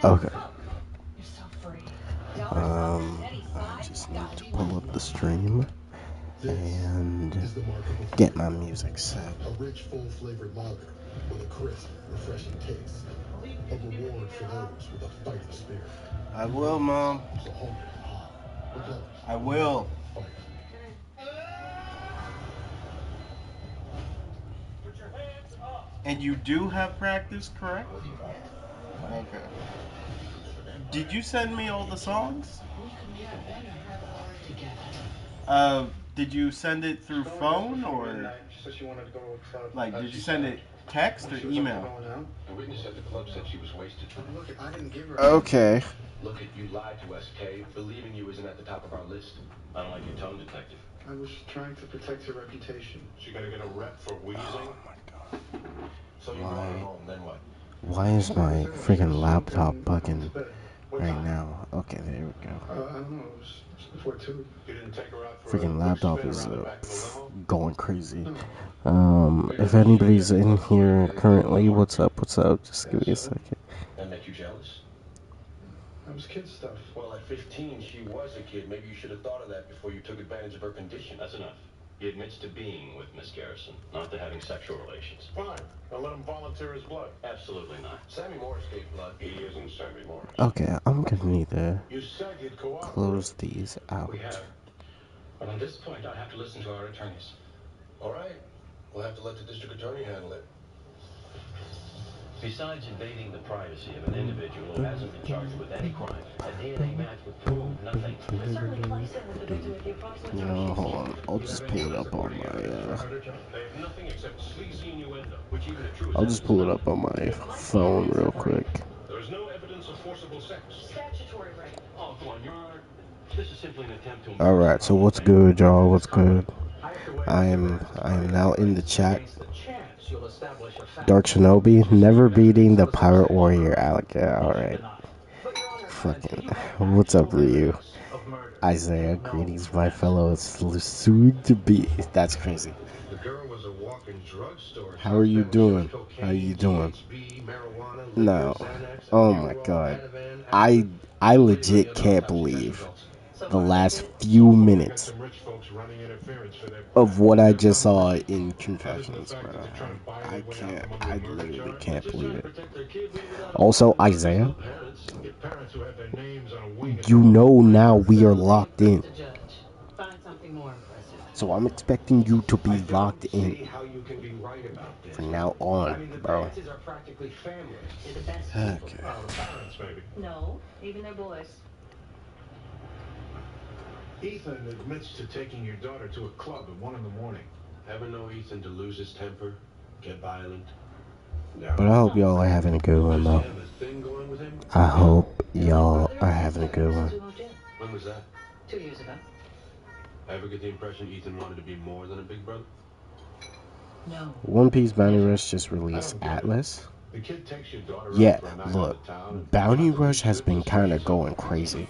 Okay. I just need to pull up the stream and get my music set. A rich, full-flavored lager with a crisp, refreshing taste. A reward for those with a fighting spirit. I will, Mom. So hold it hard. Regardless. I will. Fight. And you do have practice, correct? Okay. Did you send me all the songs? Did you send it through phone or like did you send it text or email? The witness at the club said she was wasted. Look, I didn't give her. Okay. Look, you lied to us, Kay. Believing you isn't at the top of our list. I don't like your tone, detective. I was trying to protect her reputation. She gonna get a rep for wheezing? Oh my god. So you brought her home, then what? Why is my freaking laptop bugging right now? Okay, there we go. I don't know. It was before 2. You didn't take her out for Freaking a laptop spin is around the back of the limo? going crazy. If anybody's in here currently, what's up? What's up? Just give me a second. That make you jealous? That was kid stuff. Well, at 15, she was a kid. Maybe you should have thought of that before you took advantage of her condition. That's enough. He admits to being with Miss Garrison, not to having sexual relations. Fine. I'll let him volunteer his blood. Absolutely not. Sammy Morris gave blood. He isn't Sammy Morris. Okay, I'm gonna need to You said you'd cooperate. close these out. We have. But on this point, I'll have to listen to our attorneys. All right. We'll have to let the district attorney handle it. Besides invading the privacy of an individual who hasn't been charged with any crime, a DNA match would prove nothing. You know, hold on. I'll just pull it up on my. They have nothing except sleazy innuendo, which even a true I'll just pull it up on my phone real quick. There's no evidence of forcible sex. Statutory rape. Oh, come on, Your Honor. This is simply an attempt to. All right. So what's good, y'all? What's good? I am now in the chat. Dark Shinobi, never beating the Pirate Warrior Alec. Yeah, alright. Fucking. What's up, Ryu? Isaiah, greetings, my fellow soon to be. That's crazy. How are you doing? How are you doing? No. Oh my god. I legit can't believe the last few minutes of what I just saw in Confessions, bro. I literally can't believe it. Also, Isaiah, you know now we are locked in. So I'm expecting you to be locked in from now on, bro. Okay. No, even their boys. Ethan admits to taking your daughter to a club at 1 in the morning. Ever know Ethan to lose his temper, get violent? But I hope y'all are having a good one, though. I hope y'all are having a good one. When was that? 2 years ago. Ever get the impression Ethan wanted to be more than a big brother? No. One Piece Bounty Rush just released Atlas. Yeah, look, Bounty Rush has been kind of going crazy.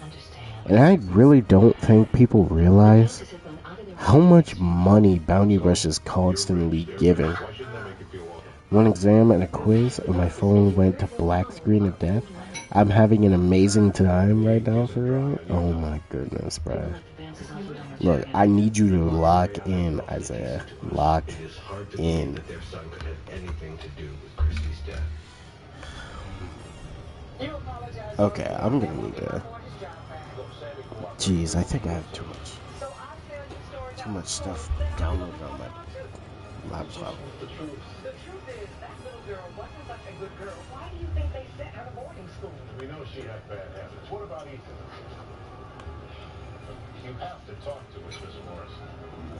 And I really don't think people realize how much money Bounty Rush is constantly giving. One exam and a quiz, and my phone went to black screen of death. I'm having an amazing time right now, for real. Oh my goodness, bro. Look, I need you to lock in, Isaiah. Lock in. Okay, I'm gonna need to. Jeez, I think I have too much stuff downloaded on my laptop. The truth is, that little girl wasn't such a good girl. Why do you think they sent her to boarding school? We know she had bad habits. What about Ethan? You have to talk to us, Mrs. Morris.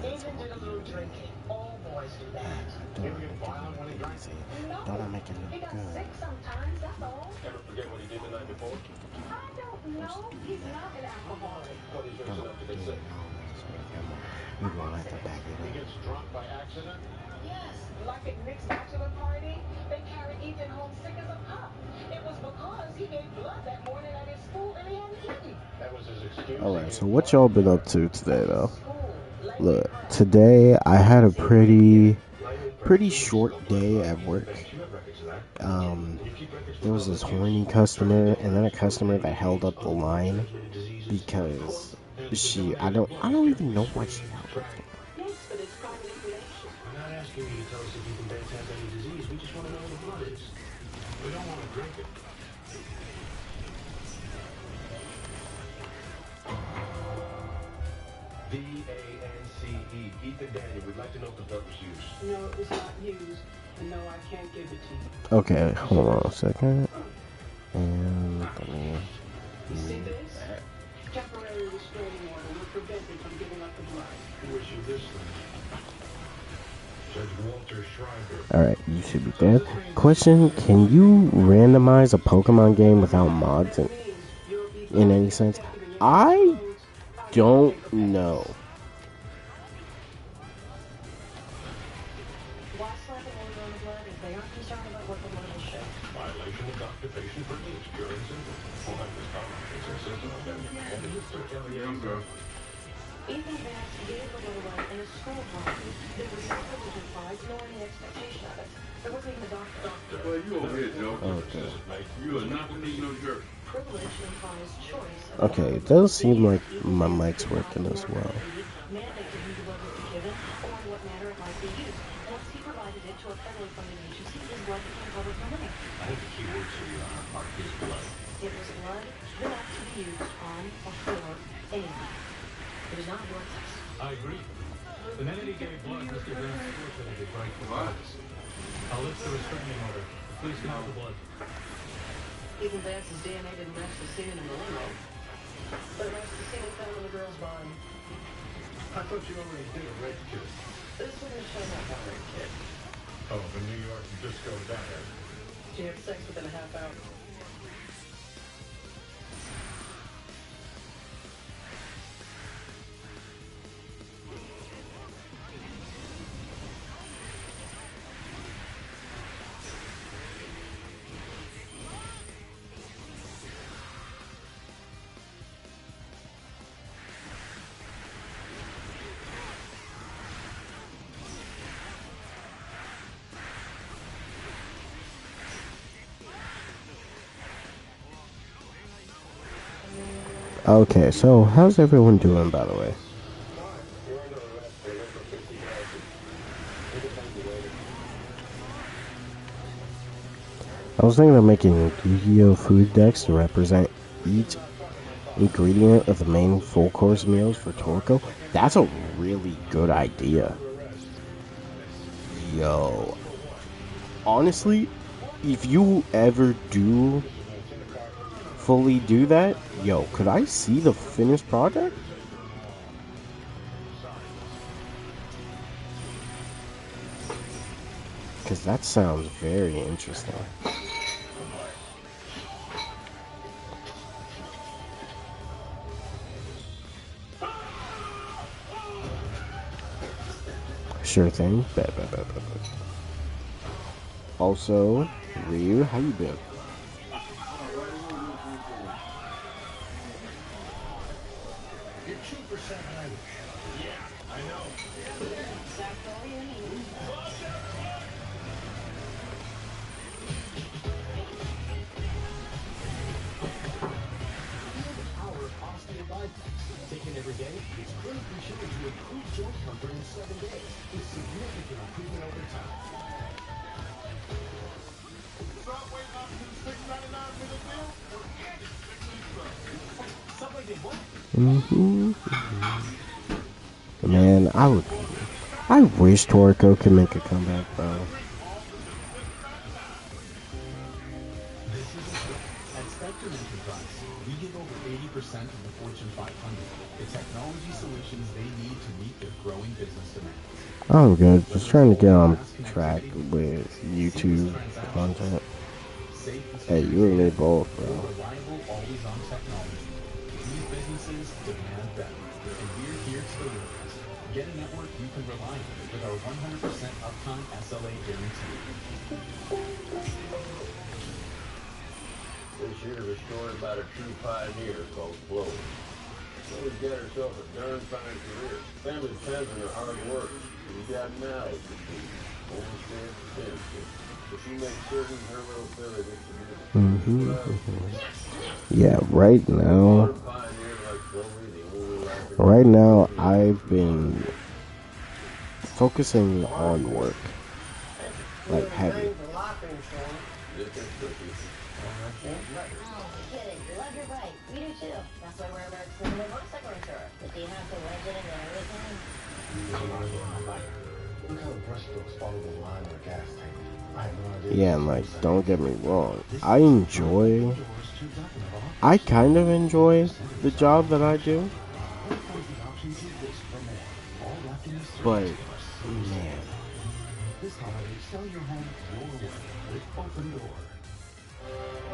Ethan did a little drinking. All boys do that. He ever get violent when he drank? No, Don't I make it he look got good? sick sometimes, that's all. Ever forget what he did the night before? I don't know. He's not an alcoholic. What he drinks enough to get sick? We're gonna have to back He it up. gets drunk by accident? Yes, like at Nick's bachelor party, they carried Ethan home sick as a pup. It was because he gave blood that morning at his school and he hadn't eaten. That was his excuse. Alright, so what y'all been up to today, though? Look, today I had a pretty short day at work. there was this horny customer and then a customer that held up the line because I don't even know why she held up. Yes, but it's private information. We're not asking you to tell us if you can banter any disease. We just want to know what the blood is. We don't want to drink it. V-A-N-C-E. Ethan Daniel, we'd like to know if the blood was used. No, it was not used. And no, I can't give it to you. Okay, hold on a second. And let me. You see this? Temporary restraining order. We're prevented from giving up the blood. Who issued this thing? Judge Walter Schreiber. Alright, you should be dead. Question, can you randomize a Pokemon game without mods in any sense? I don't know. Why slap an order on the blood if they aren't concerned about what the blood will show? Violation of doctor-patient privilege. Pure and simple. Well, that was Ethan Bass gave the blood away in a school party. There was no privilege implied, nor any expectation of it. There wasn't even a doctor. Well, you over here, Joe. Okay. You are not going to need no jerk. Privilege implies choice. Okay, it does seem like my mic's working as well. Mandate to who the blood would be given, or in what manner it might be used. Once he provided it to a federally funded agency, his blood became public domain. I think the key words here are his blood. It was blood not to be used on or for anyone. It is not your test. I agree. The minute he gave blood, Mr. Grant forfeited his right to privacy. I'll lift the restraining order. Please count the blood. Ethan Vance's DNA didn't match the semen in the limo, but it matched the semen found in the girl's body. I thought you already did a rape kit. This wouldn't show that Valerie kid. Oh, the New York disco banter. She had sex within a half hour. Okay, so how's everyone doing, by the way? I was thinking of making Yu-Gi-Oh food decks to represent each ingredient of the main full course meals for Torco. That's a really good idea. Yo. Honestly, if you ever do fully do that, yo, could I see the finished project? Because that sounds very interesting. Sure thing. Bet. Also, Ryu, how you been? You're 2% Irish. Yeah, I know. That's all you need. Feel the power of osteobiflex. Taken every day, it's clinically shown to improve joint comfort in 7 days, with significant improvement over time. Stop waiting on the $6.99 for the bill. Forget it. Subway did what? Man, I wish Torco could make a comeback, bro. At Spectrum Enterprise, we give over 80% of the Fortune 500 the technology solutions they need to meet their growing business demands. I'm good. Just trying to get on track with YouTube content. Hey, you and me both, bro. Reliable, always-on technology. These businesses demand better, and we're here to deliver it. Get a network you can rely on with our 100% uptime SLA guarantee. This here is a story about a true pioneer called Flo. She's got herself a darn fine career. Family depends on her hard work. What you got now is the key. Homestead, But she makes sure he's her little Billy that she Mm-hmm. Yeah, right now. Right now, I've been focusing on work, like heavy. Kidding. Love your bike. We do too. That's why we're America's number one motorcycle insurer. But do you have to wedge it into everything? Look how the brush strokes follow the line of a gas tank. I have no idea. Yeah, and like, don't get me wrong. I kind of enjoy the job that I do. But, man.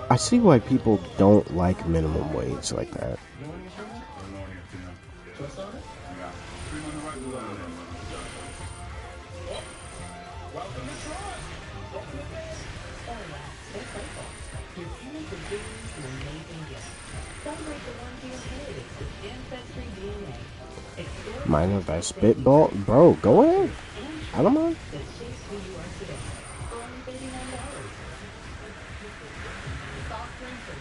I see why people don't like minimum wage like that. Mind if I spitball? Bro, go ahead. I don't mind.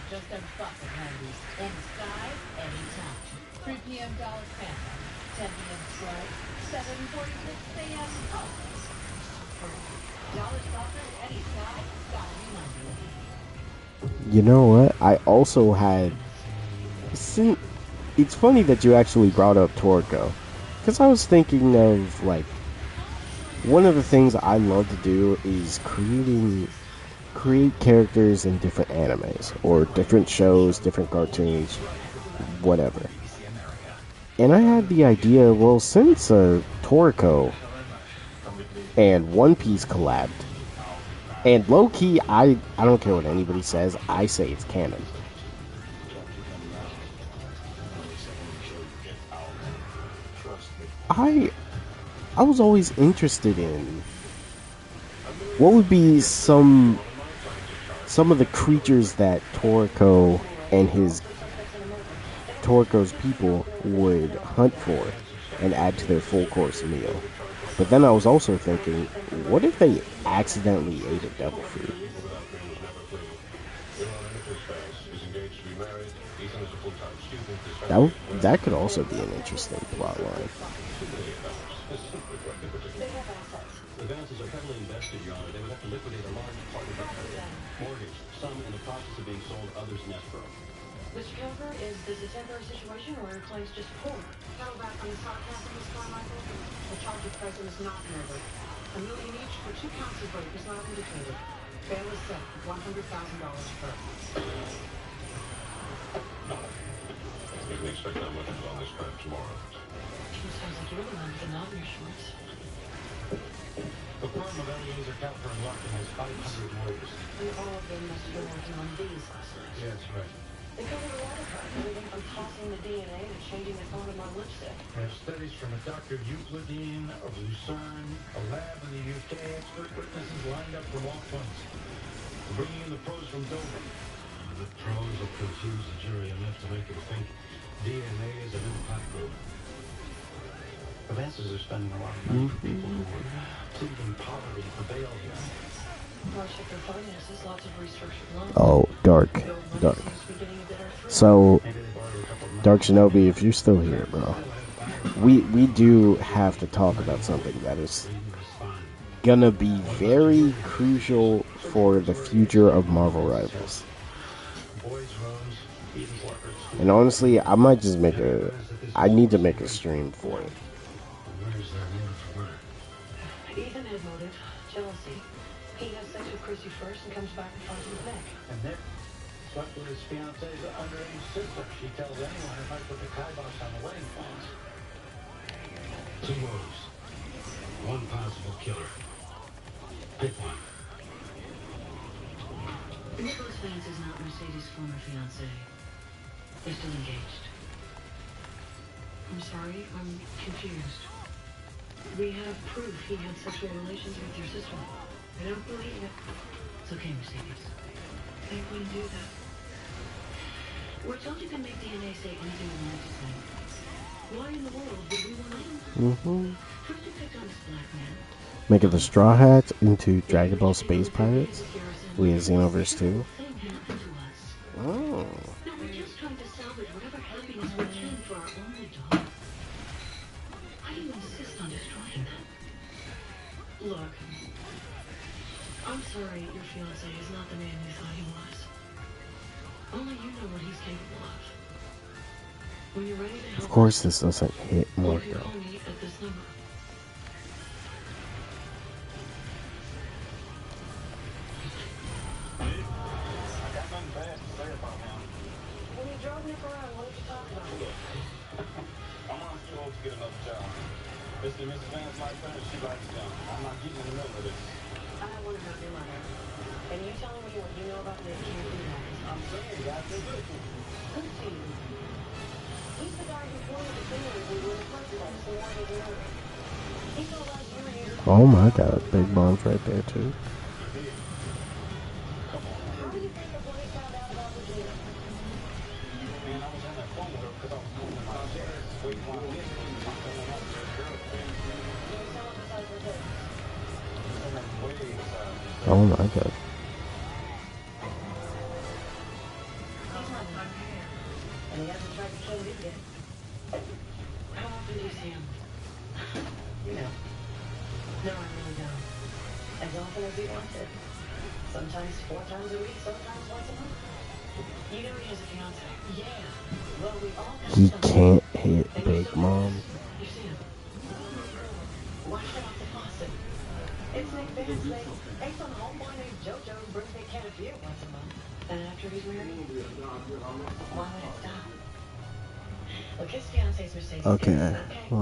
Just a buck at Wendy's. And Sky, anytime. 3 p.m. Dollar Panda. 10 p.m. Strike. 7:46 a.m. Dollar Stalker, any Sky, gotta be Monday. You know what? I also had... It's funny that you actually brought up Torco. Because I was thinking of, like... One of the things I love to do is create characters in different animes or different shows, different cartoons, whatever. And I had the idea, well, since Toriko and One Piece collabed, and low-key, I don't care what anybody says, I say it's canon. I was always interested in what would be some of the creatures that Toriko and Toriko's people would hunt for and add to their full course meal. But then I was also thinking, what if they accidentally ate a devil fruit? That could also be an interesting plot line. The Vances are heavily invested, Your Honor. They would have to liquidate a large part of their mortgage, some in the process of being sold, others in escrow. Mr. Kelfer, is this a temporary situation or are claims just poor? Settle back on the sarcasm, Miss Carmichael. The charge of present is not murder. $1 million each for 2 counts of rape is not indicated. Bail is set, $100,000 per. We can expect not much on this crime tomorrow. Sure sounds like you're the one with the knot in your shorts. The firm of Eliezer Kelfer and Larkin has 500 lawyers. And all of them must have been working on these last night. Yes, right. They covered a lot of crime, everything from tossing the DNA to changing the color of my lipstick. We have studies from a Dr. Euclidine of Lucerne, a lab in the UK, expert witnesses lined up from all fronts. We're bringing in the pros from Dover. The pros will confuse the jury enough to make them think DNA is an impact. The Vances are spending a lot of money for people who are pleading poverty for bail here. Well, check their finances, lots of restructured loans. Oh, Dark. So, Dark Shinobi, if you're still here, bro, we do have to talk about something that is gonna be very crucial for the future of Marvel Rivals. And honestly, I might just I need to make a stream for it. Ethan had motive, jealousy. He has sex with Chrissy first and comes back and finds his neck. And Nick slept with his fiance's underage sister. She tells anyone if I put the kibosh on the wedding plans. 2 motives. 1 possible killer. Pick one. Nicholas Vance is not Mercedes' former fiancé. They're still engaged. I'm sorry, I'm confused. We have proof he had sexual relations with your sister. I don't believe it. It's okay, Mercedes. I wouldn't do that. We're told you can make DNA say anything we want it to say. Why in the world would we want to? Mm-hmm. First you picked on this black man, Making the Straw Hats into Dragon Ball Space Pirates. We had Xenoverse 2. Thing happened to us. Oh. No, we're just trying to salvage whatever happiness we can for our only daughter. Why do you insist on destroying that? Look, I'm sorry your fiancé is not the man you thought he was. Only you know what he's capable of. When you're ready to help Of course, this doesn't hit more you can though. call me at this number. When you drove Nick around, what did you talk about? My mom's too old to get another job. Mr. and Mrs. Vance like her, and she likes them. I'm not getting in the middle of this. I want to help your mother. And you telling me what you know about Nick can't do that. I'm saying, guys, they're good to me. Who's he? He's the guy who pointed the finger at you in the first place and wanted to know. He told us you were using... Oh my god, big bombs right there too. How do you think of when he found out about Regina? Man, I was on that phone with her because I was moving in my chair. Waiting while I was I'm telling her to her girlfriend. You were selling besides her things. I'm like, way beside. Oh my god. He's not my hair. And he hasn't tried to kill you yet. How often do you see him? You know, No, I really don't. as often as he wanted. Sometimes 4 times a week, sometimes once a month. You know he has a fiance. Yeah. Well, we all got He something. can't hit Big Mom. You see him? Why shut off the faucet? It's Nick Vance's thing. Hey, some homeboy named JoJo brings me a can of beer once a month. And after he's married? Why would it stop? Look, his fiance's Mercedes. Okay. I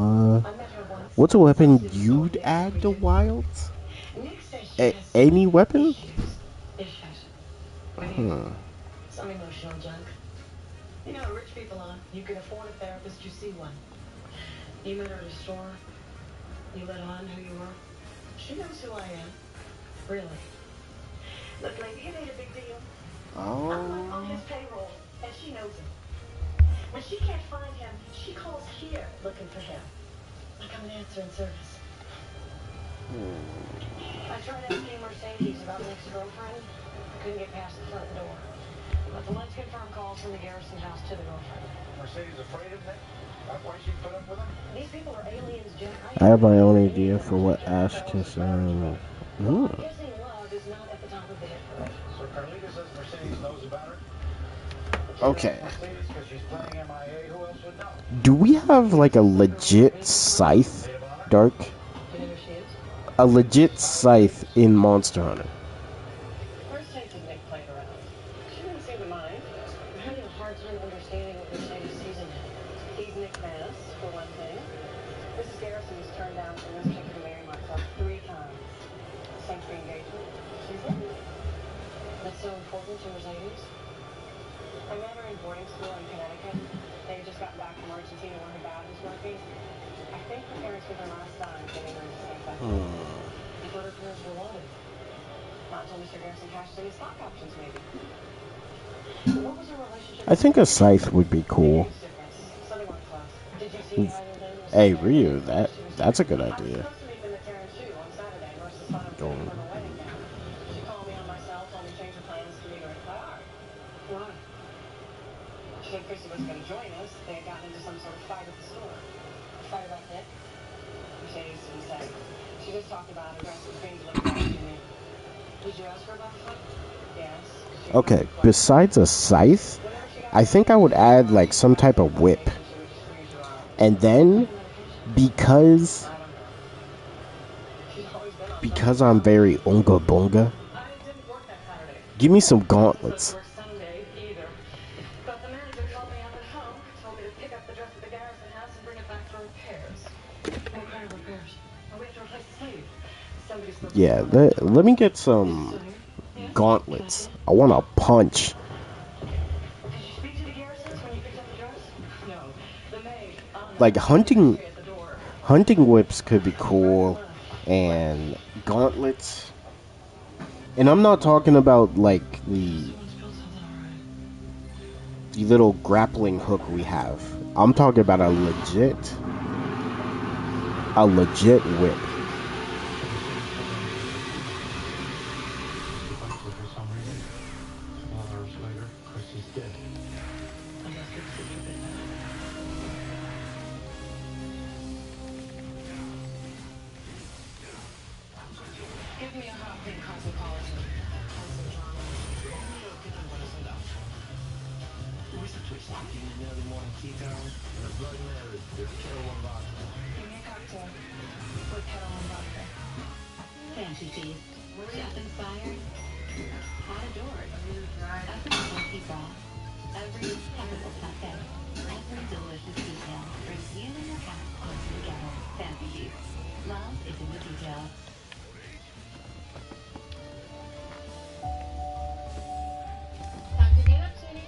met her once. What's a weapon you'd add to Wilds? Nick says she has Any weapon? issues. Some emotional junk. You know, rich people are. You can afford a therapist, you see one. You met her at a store. You let on who you were. She knows who I am. Really. Look, lady, it ain't a big deal. I'm like on his payroll, and she knows him. When she can't find him, she calls here looking for him. Like I'm an answering service. I tried asking Mercedes about Nick's girlfriend. I couldn't get past the front door. But the let's confirm calls from the Garrison house to the girlfriend. Mercedes afraid of Nick? That's why she put up with him? These people are aliens, Jim. I have my own idea for what Ash can say. I'm guessing love is not at the top of the hit parade. So Carlita says Mercedes knows about her? Okay. Mercedes because she's playing MIA, who else would know? Do we have like a legit scythe, Dark? You know who she is? A legit scythe in Monster Hunter. First taking Nick played around. She didn't seem to mind. I'm having a hard time understanding what Mercedes sees in him. He's Nick Vance, for one thing. Mrs. Garrison has turned down from this chick to marry myself 3 times. Century engagement. She's in. That's so important to Mercedes. I met her in boarding school in Connecticut. They had just gotten back from Argentina where her dad was working. I think her parents were her last time getting her to stay back. I thought her parents were wanted. Not until Mr. Garrison cashed in his stock options, maybe. What was her relationship? I think a scythe would be cool. Sunday morning class. Did you see either of them? Hey Ryu, that's a good I was idea. supposed to meet them at Terrace Shoe on Saturday versus sign up for her wedding gown. She called me on my cell, told me to change her plans to meet her at Clyde. Why? She said Chrissy was going to join us. They had gotten into some sort of fight at the store. A fight about Nick? Mercedes didn't say. She just talked about her dress was being delivered back to me. Did you ask her about the fight? Yes. She Okay, was besides a scythe, I think I would add like some type of whip. And then, because I'm very unga bunga, give me some gauntlets. Sunday either. But the manager called me up at home, told me to pick up the dress at the Garrison house and bring it back for repairs. What kind of repairs? Oh, we have to replace the sleeve. Somebody's broken Yeah, the let me get some gauntlets. I want to punch. Did you speak to the Garrisons when you picked up the dress? No. The maid. Like hunting At the door. whips could be cool, and gauntlets. And I'm not talking about like the little grappling hook we have. I'm talking about a legit whip. Good. Give me a hot pink cosmopolitan. What's the twist? Give me an early morning tea towel and a Bloody Mary with kettle one vodka. Give me a cocktail with kettle and vodka. Fancy feast. Chef-inspired. Hot adored. Effortless people. Every impeccable cafe. Every delicious detail brings you and your cat closer together. Fancy feast. Love is in the details. Time to get up, Sooner.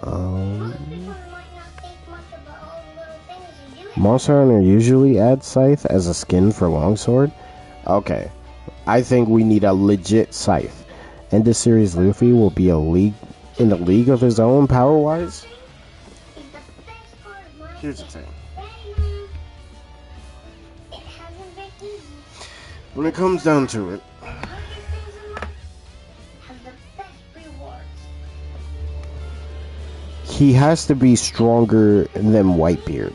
Um, Most people might not think much about all the little things you do. Monster Hunter usually adds Scythe as a skin for Longsword. Okay, I think we need a legit Scythe. And this series, Luffy will be in a league of his own power-wise. It's the best part of my Here's the day. thing. Ready, Mom? It hasn't been easy. When it comes down to it, The hardest things in life have the best rewards. he has to be stronger than Whitebeard.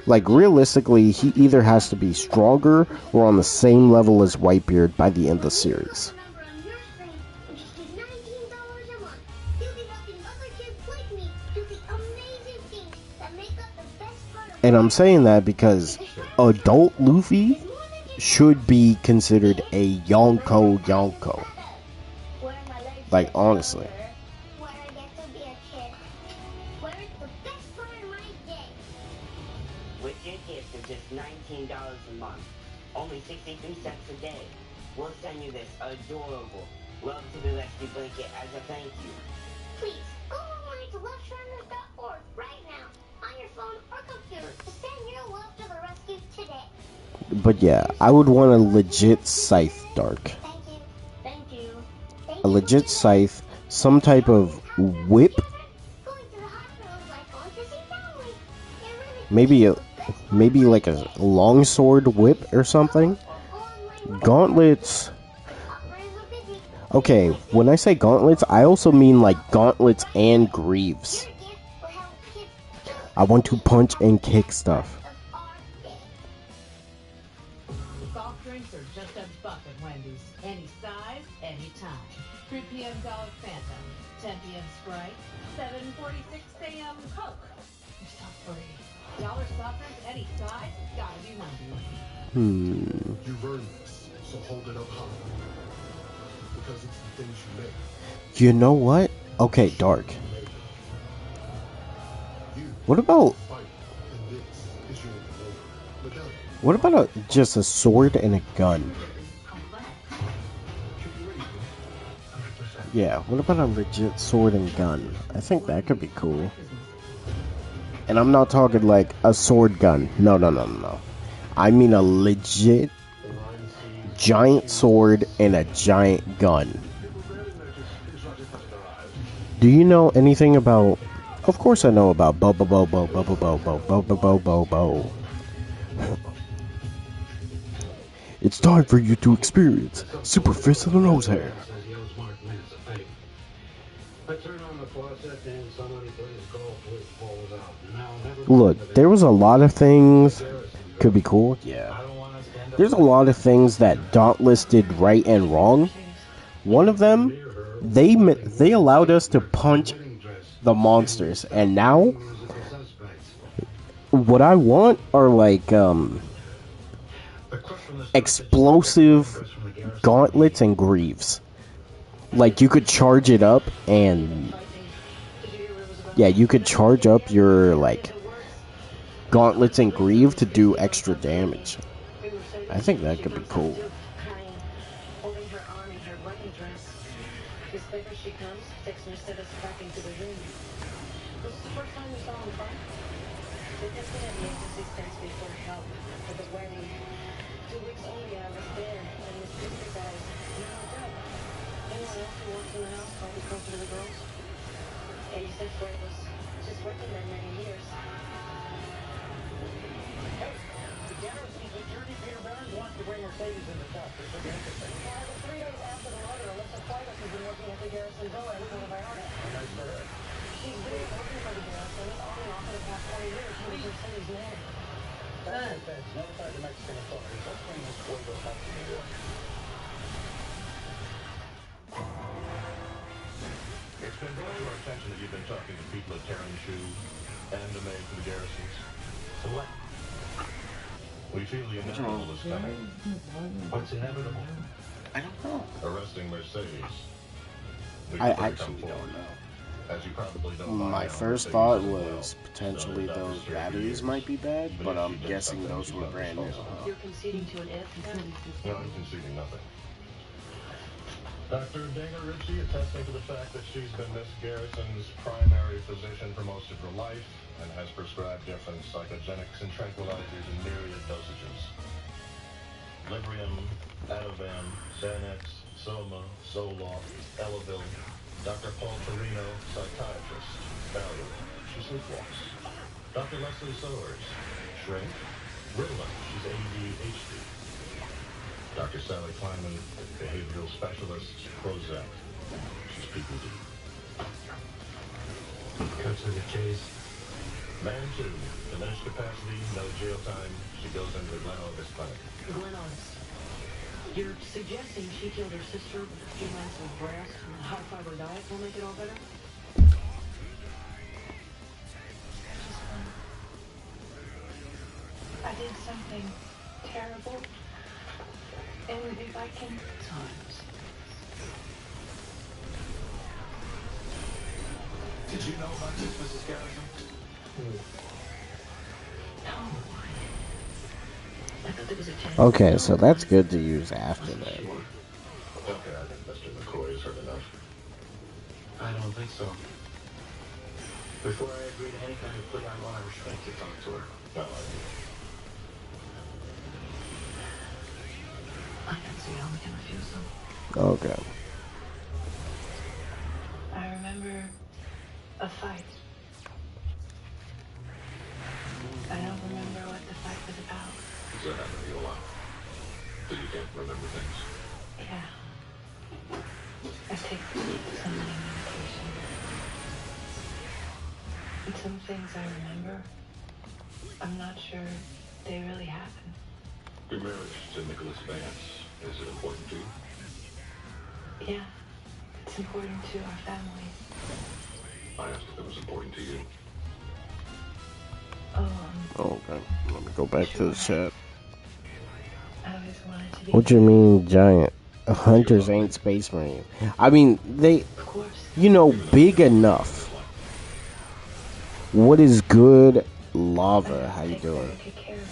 Like, realistically, he either has to be stronger or on the same level as Whitebeard by the end of the series. Number on your screen, which is just $19 a month. You'll be helping other kids like me do the amazing things that make up the best part of And I'm saying that because adult Luffy should be considered a Yonko. Where my legs Like, get honestly. stronger, where I get to be a kid, where it's the best part of my day. With your gift of just $19 a month, only 63 cents a day, we'll send you this adorable Love to Be Rescue blanket as a thank you. Please, go online to loveshriners.org right now, on your phone or computer, to send your love to the rescue today. But yeah, I would want a legit Scythe Dark. Thank you. Thank you. Thank A you. legit Scythe, some type of whip, Going to the hospital is like going to see family. It really maybe like a longsword whip or something. Gauntlets. Okay, when I say gauntlets, I also mean like gauntlets and greaves. I want to punch and kick stuff. Soft drinks are just a buck at Wendy's. Any size, any time. 3 p.m. Dollar Fanta, 10 p.m. Sprite, 7:46 a.m. Coke. You're so free. Dollar soft drinks, any size, gotta be Wendy's. You've earned this, so hold it up high. Because it's the things you make. You know what? Okay, Dark. What about just a sword and a gun? Yeah, what about a legit sword and gun? I think that could be cool. And I'm not talking like a sword gun. No. I mean a legit giant sword and a giant gun. Do you know anything about... Of course I know about Bo. It's time for you to experience Super Fist of the Nose Hair. I turn on the faucet and somebody plays golf with falls out. Now, never Look, there was a lot of things could be cool. Yeah. There's a lot of things that Dauntless did right and wrong. One of them, they allowed us to punch the monsters, and now what I want are like explosive gauntlets and greaves. Like you could charge it up and yeah, you could charge up your like gauntlets and greave to do extra damage. I think that could be cool. Holding her arm in her wedding dress. Just quick as she comes, takes Mercedes back into the room. This is the first time we saw him fight. They tested at the agency stands before help for the wedding. 2 weeks only, I was there, and Miss Sister guys, you know that. Anyone else who works in the house probably closer to the girls? And you said Fred was just working there many years. Hey, the Garrison security Peter Barron wants to bring Mercedes in the shop. This will be interesting. Yeah, it was 3 days after the murder. Alyssa Flightus has been working at the Garrison Villa Feds notified the Mexican authorities. Let's bring this fuego up to New York. It's been brought to our attention that you've been talking to people at Terran Shoe and the maid for the garrisons. So what? We feel the inevitable is coming. What's inevitable? I don't know. Arresting Mercedes. We I prefer to actually come don't forward. know. As you probably know by My now, first Mercedes thought is well. was potentially Known those as Dr. batteries might be bad, Even but if I'm she did guessing something those she's were not brand new. responsible for. You're conceding to an if then? No, I'm conceding nothing. Dr. Dana Ritchie attesting to the fact that she's been Miss Garrison's primary physician for most of her life and has prescribed different psychogenics and tranquilizers in myriad dosages. Librium, Ativan, Xanax, Soma, Zoloft, Elavil. Dr. Paul Torino, psychiatrist. Valium, she sleepwalks. Dr. Leslie Sowers, shrink. Ritalin, she's ADHD. Dr. Sally Kleinman, behavioral specialist, Prozac. She's PPD. Cut to the chase. Man 2, diminished capacity, no jail time. She goes into Glen Otis Clinic. Glen Otis. You're suggesting she killed her sister with a few months of breast and a high-fiber diet will make it all better? I did something terrible. And if I can... Times. Did you know about this, Mrs. Garrison? No. I thought there was a chance. Okay, so that's good to use after that. Okay, I think Mr. McCoy has heard enough. I don't think so. Before I agree to any kind of plea, I want to restrain to talk to her. No, I I can see how we can refuse them. Okay. I remember a fight. I don't remember what the fight was about. Does that happen to you a lot? That you can't remember things? Yeah. I take so many medications. And some things I remember, I'm not sure they really happened. Your marriage to Nicholas Vance, is it important to you? Yeah. It's important to our family. I asked if it was important to you. Okay. Let me go back to the chat. I always wanted to be... What you mean, giant? Hunters ain't Space Marine. I mean, they, Of course. you know, big enough. What is good? Lava, how you doing? Take care of me.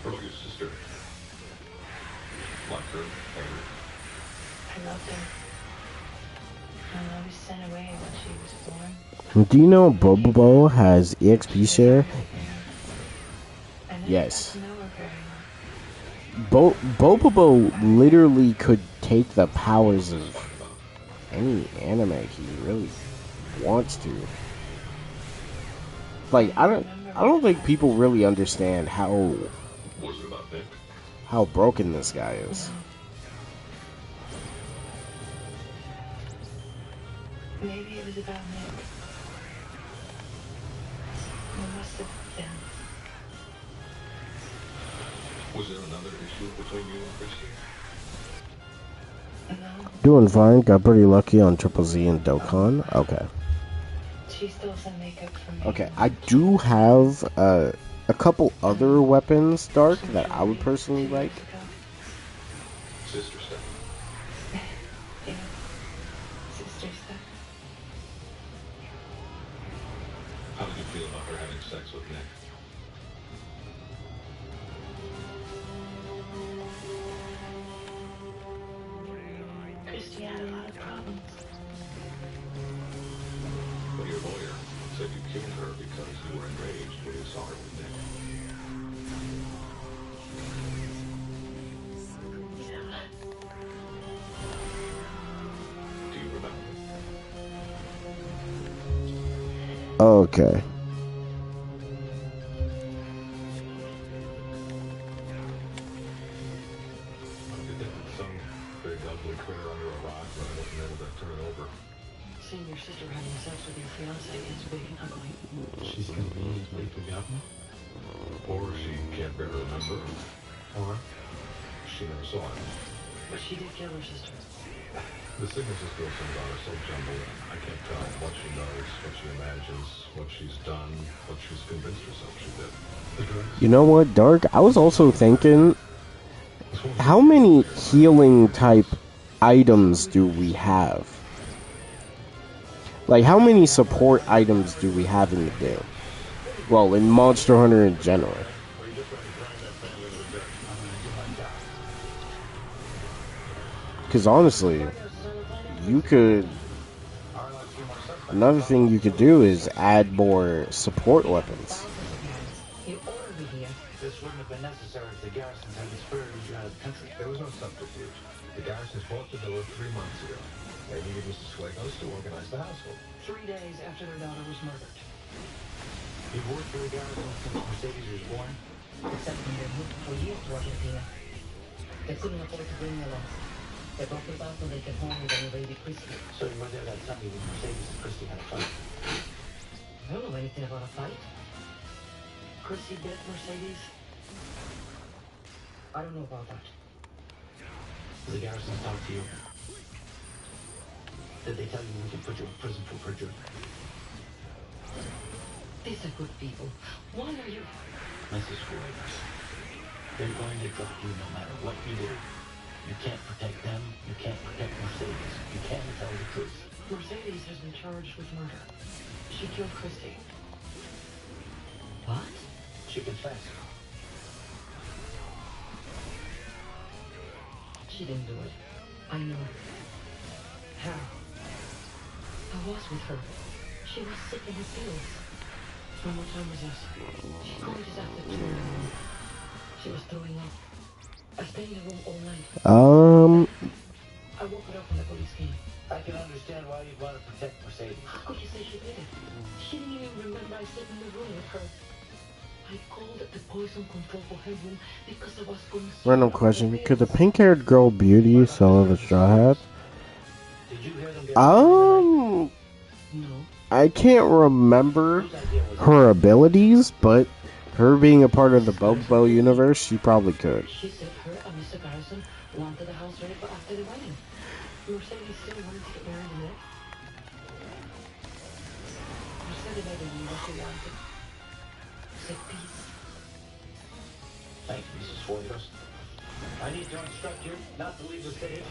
What about your sister? Like her, angry? I loved her. I was sent away when she was born. Do you know Bobobo has EXP share? I never Yes. got to know her very well. Bobobo literally could take the powers of any anime he really wants to. Like, I don't think people really understand how Was it about Nick? broken this guy is. Maybe it was about Nick. It must have been. Was there another issue between you and Christy? No, Doing fine. Got pretty lucky on Triple Z and Dokkan. Okay. she stole some makeup from me. Okay, I do have a couple other weapons, Dark, that I would personally like. Sister stuff. Yeah. Sister stuff. How did you feel about her having sex with Nick? Christy had a lot of problems. But your lawyer said you killed her because you were enraged when you saw her with Nick. Yeah. Do you remember? Okay. Did they put some big ugly critter under a rock, but I wasn't able to turn it over? Seeing your sister having sex with your fiance is big and ugly. She's conveniently forgotten. Or she can't bear to remember. Or She never saw it. But she did kill her sister. The signatures Wilson's on are so jumbled. I can't tell what she knows, what she imagines, what she's done, what she's convinced herself she did. You know what, Dark? I was also thinking, how many healing type items do we have? Like, how many support items do we have in the game? Well, in Monster Hunter in general. Because honestly, you could... Another thing you could do is add more support weapons. this wouldn't have been necessary if the garrisons hadn't spirited you out of the country. There was no subterfuge. The garrisons bought the villa 3 months ago. They needed Mrs. Fuegos to organize the household. 3 days after their daughter was murdered. You've worked for the garrison since Mercedes was born? Except when they're moved for years to Argentina. They couldn't afford to bring their loss. They broke us up so they could home with their baby Christy. So you were there that Sunday when Mercedes and Christy had a fight? I don't know anything about a fight. Chrissy bit Mercedes. I don't know about that. Did the garrison talk to you? Did they tell you we can put you in prison for perjury? These are good people. Why are you... Mrs. Fuegos, they're going to drop you no matter what you do. You can't protect them. You can't protect Mercedes. You can't tell the truth. Mercedes has been charged with murder. She killed Christy. What? She confessed. She didn't do it. I know. How? I was with her. She was sick in the fields. And what time was this? She called us after 2 in the morning. She was throwing up. I stayed in the room all night. I woke her up when the police came. I can understand why you'd want to protect Mercedes. How could you say she did it? She didn't even remember I sat in the room with her. I called the poison control for her room because I was going to... Random question. Could the pink-haired girl Beauty sell the Straw Hat? Did you hear them get No. I can't remember her abilities, but her being a part of the Bobo universe, she probably could. She said her and Mr. Garrison wanted the house ready for after the wedding. Mercedes still wanted to get married in it. Mercedes never knew what she wanted. Said peace. Thank you, Mrs. Fuegos. I need to instruct you not to leave the city.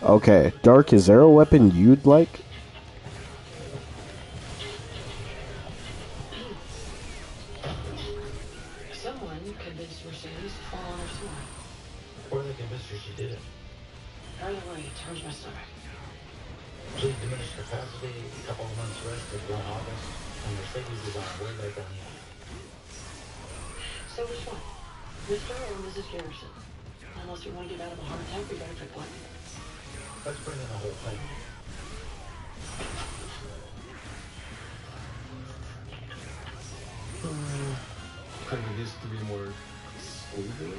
Okay, Dark, is there a weapon you'd like? Someone convinced Mercedes to fall on her sword. Or they convinced her she did it. Either way, it turns my stomach. Please diminish capacity, a couple of months rest before August, and Mercedes is on her way back down here. So which one? Mr. or Mrs. Garrison? Unless we want to get out of a heart attack, we better pick one. Let's bring in the whole thing. Couldn't these 3 more smoothly?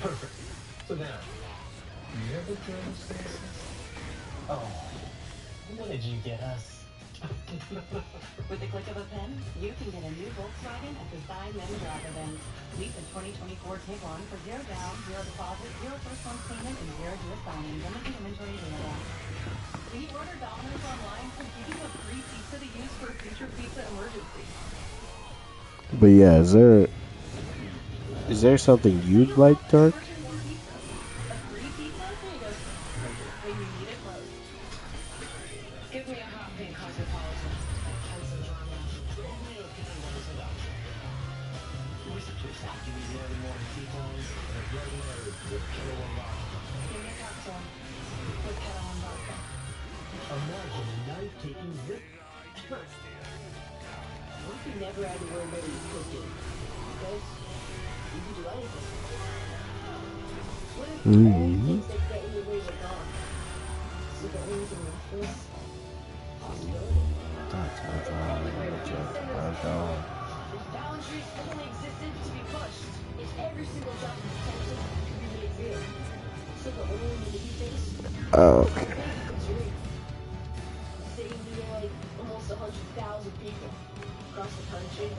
Perfect. So now, you ever join Stasis? Oh, what did you get us? With the click of a pen, you can get a new Volkswagen at the Sign Them Drive event. Meet the 2024 Tiguan for 0 down, 0 deposit, 0 first month payment, and 0 US signing. Limited inventory available. When you order Domino's online, we'll give you a free pizza to use for a future pizza emergency. But yeah, is there something you'd like, Dark? A free pizza? There you go. When you need it most. Give me a hot pink cosmopolitan. And some drama. Researchers have to be more details. Give me a cocktail. With kettle and vodka. Imagine a knife taking rip. What if you never had to worry about what you could do? Because you can do anything. What if all the things that get in your way were gone? So the only thing left was possibility. This boundary only existed to be pushed. If every single jump in potential could be made real. So the only limit you face Okay. Saved nearly almost 100,000 people across the country,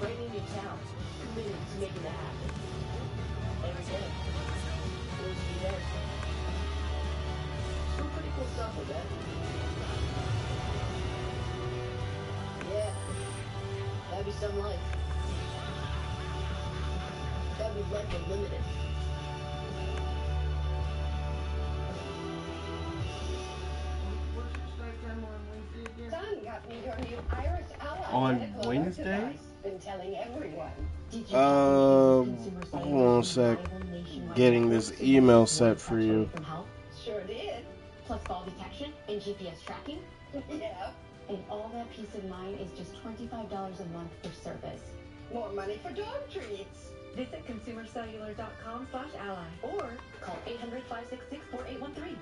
right in your town, committed to making that happen. Every day. Those few days. Some pretty cool stuff, I bet. Yeah. That'd be some life. That'd be life unlimited. Son got me your new Iris Ally On medical Wednesday? device. Been telling everyone. Did you Hold on a sec. Getting this email set for you. Sure did. Plus fall detection and GPS tracking. Yeah. And all that peace of mind is just $25 a month for service. More money for dog treats. Visit consumercellular.com/ally or call 800-566-4813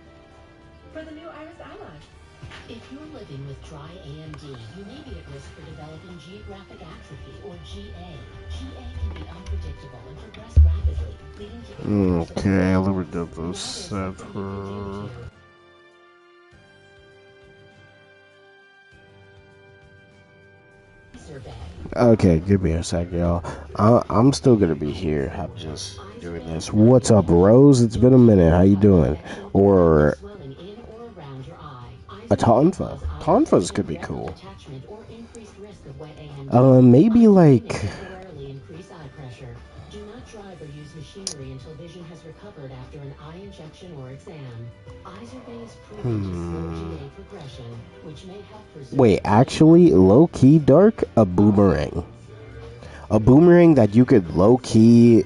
for the new Iris Ally. If you're living with dry AMD, you may be at risk for developing geographic atrophy, or GA. GA can be unpredictable and progress rapidly, leading to... Okay, let me get this set for... Okay, give me a sec, y'all. I'm still gonna be here. I'm just doing this. What's up, Rose? It's been a minute. How you doing? Or a tonfa. Tonfas could be cool. Maybe like... Do not drive or use machinery until vision has recovered after an eye injection or exam. Izervay is proven to slow GA progression, which may help preserve... Wait, actually, low-key dark? A boomerang. A boomerang that you could low-key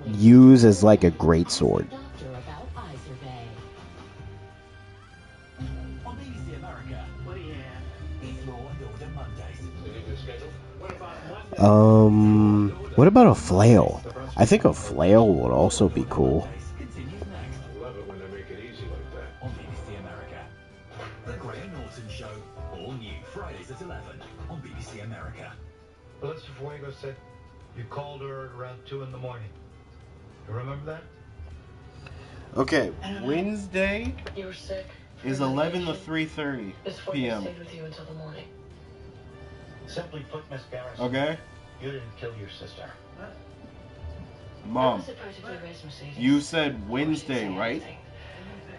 use as like a greatsword. On BBC America, what do you have? It's Law and Order Mondays. What about a flail? I think a flail would also be cool. Continues next Love it when they make it easy like that. on BBC America. The Graham Norton Show, all new Fridays at 11 on BBC America. Melissa Fuego said you called her at around 2 in the morning. You remember that? Okay, Wednesday You were sick. is 11 to 3:30 This Fuego p.m. stayed with you until the morning. Simply put, Miss Garrison, Okay? you didn't kill your sister. Mom, Practically raised Mercedes. you said Wednesday, right?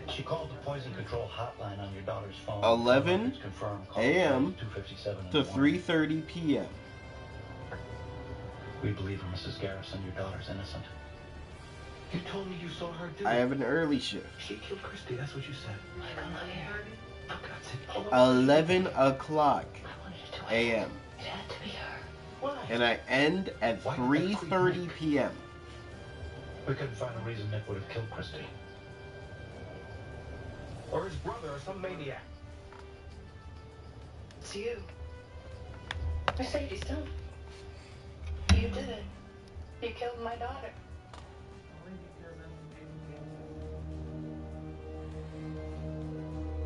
She called the poison control hotline on your daughter's phone. 11 Confirmed. a.m. 2:57 in to the morning. 3:30 p.m. We believe her, Mrs. Garrison. Your daughter's innocent. You told me you saw her do I it. have an early shift. She killed Christy. That's what you said. Michael, not here. For God's sake, pull up. 11 o'clock I wanted to a.m. It had to be her. Why? And I end at 3:30 p.m. We couldn't find a reason Nick would have killed Christy. Or his brother, or some maniac. It's you. Mercedes, don't. You did it. You killed my daughter.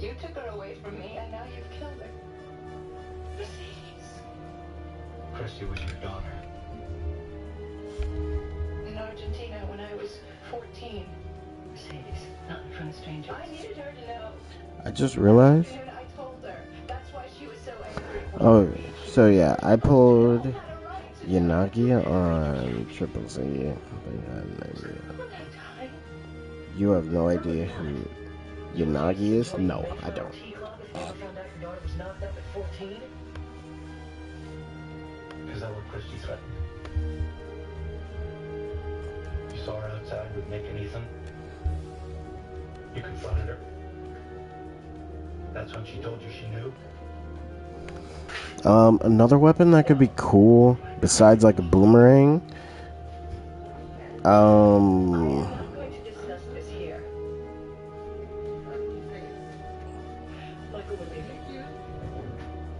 You took her away from me, and now you've killed her. Mercedes. Christy was your daughter. In Argentina when I was 14. Mercedes, not in front of strangers. I needed her to know. I just realized. I told her. That's why she was so angry. Oh, so yeah, I pulled Yanagi on Triple Z. You have no idea who Yanagi is? No, I don't. Is that what Christy threatened? You saw her outside with Nick and Ethan? You confronted her? That's when she told you she knew? Another weapon that could be cool, besides like a boomerang. I'm going to discuss this here. Michael, we're leaving.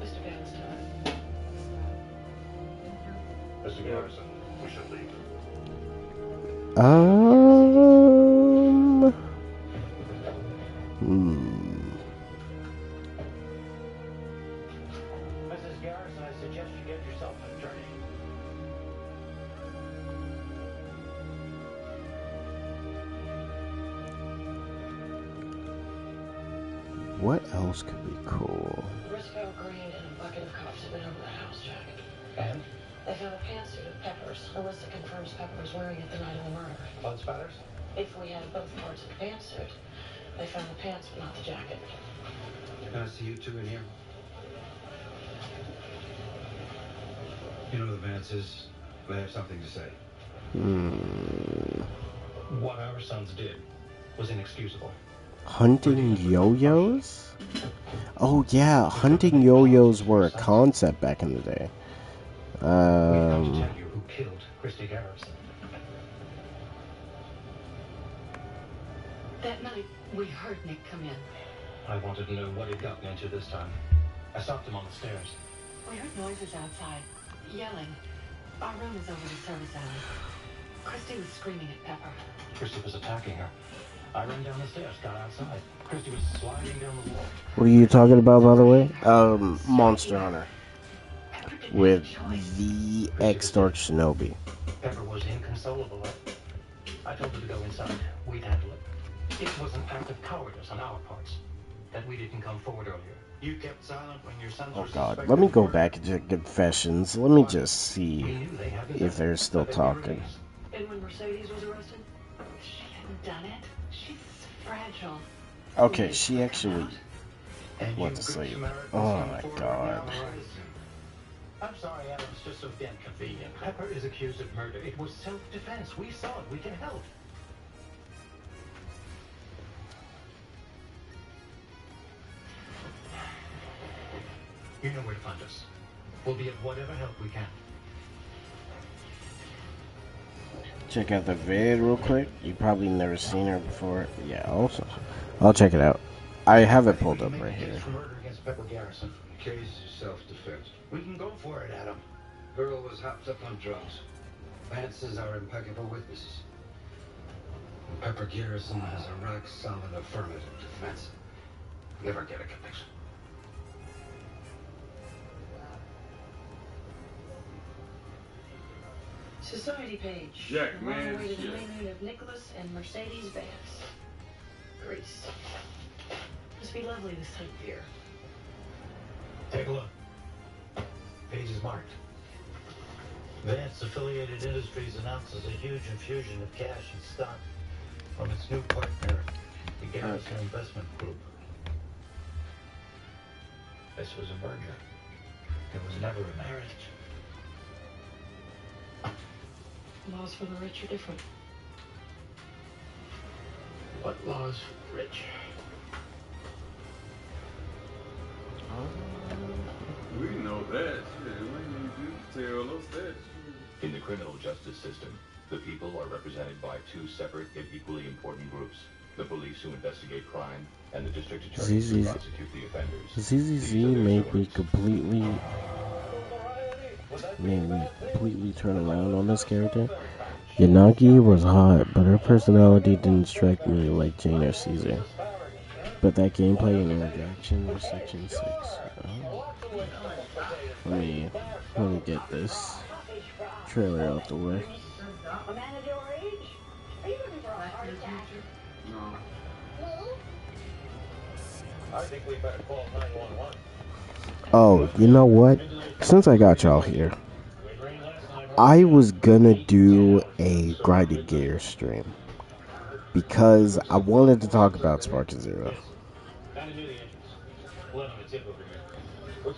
Mr. Garrison. Mr. Garrison, we should leave. Mrs. Garrison, I suggest you get yourself an attorney. what else could be cool? Briscoe, Green, and a bucket of cops have been over the house, Jack. And? They found a pantsuit of Pepper's. Alyssa confirms Pepper was wearing it the night of the murder. Blood spatters? If we had both parts of the pantsuit, they found the pants but not the jacket. Can I see you two in here? You know who the Vance is? They have something to say. What our sons did was inexcusable. Hunting yo-yos? Oh yeah, hunting yo-yos were a concept back in the day. We've got to tell you who killed Christy Garrison. That night, we heard Nick come in. I wanted to know what he'd gotten into this time. I stopped him on the stairs. We heard noises outside, yelling. Our room is over the service alley. Christy was screaming at Pepper. Christy was attacking her. I ran down the stairs, got outside. Christy was sliding down the wall. What are you talking about, by the way? Monster Hunter. With the ex-Dark Shinobi. Pepper was inconsolable. I told her to go inside. We'd handle it. It was an act of cowardice on our parts that we didn't come forward earlier. You kept silent when your sons were God, suspected. let me go back into confessions. Let me just see if they're still talking. And when Mercedes was arrested? She hadn't done it. She's fragile. Okay, she actually And went you to good sleep. Samaritan Oh son my for her God. now, right? I'm sorry, Adam. It's just so damn convenient. Pepper is accused of murder. It was self-defense. We saw it. We can help. You know where to find us. We'll be of whatever help we can. Check out the vid real quick. You probably never seen her before. Yeah, I'll check it out. I have it pulled up right here. For murder against Pepper Garrison. Case is self-defense. We can go for it, Adam. Girl was hopped up on drugs. Vances are impeccable witnesses. And Pepper Garrison has a rock-solid affirmative defense. Never get a conviction. Society page. Jack, On the man, way to the shit. honeymoon of Nicholas and Mercedes Vance. Greece. Must be lovely this time of year. Take a look. Page is marked. Vance Affiliated Industries announces a huge infusion of cash and stock from its new partner, the Garrison Investment Group. This was a merger. It was never a marriage. Laws for the rich are different. What laws for the rich? We know that. Shit, we need you to tell us that. In the criminal justice system, the people are represented by two separate yet equally important groups. The police who investigate crime and the district attorneys who prosecute the offenders. ZZZ made me completely turn around on this character. Yanagi was hot, but her personality didn't strike me like Jane or Caesar. But that gameplay and interaction was Section 6. Let me get this trailer out the way. A man of your age? Are you looking for a heart attack? No. I think we better call 911. Oh, you know what? Since I got y'all here, I was gonna do a Grinded Gear stream because I wanted to talk about Sparking Zero.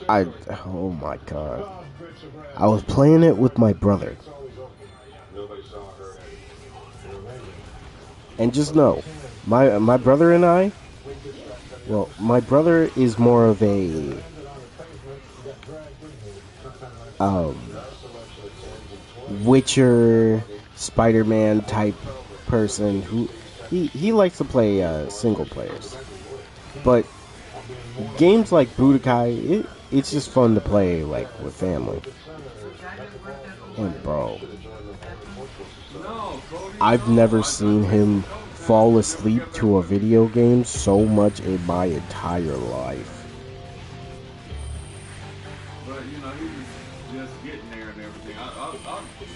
Oh my god. I was playing it with my brother. And just know, my brother and I, well, my brother is more of a Witcher, Spider-Man type person who he likes to play single players. But games like Budokai, it's just fun to play like with family. And bro, I've never seen him fall asleep to a video game so much in my entire life. But, you know, he was just getting there and everything. I'll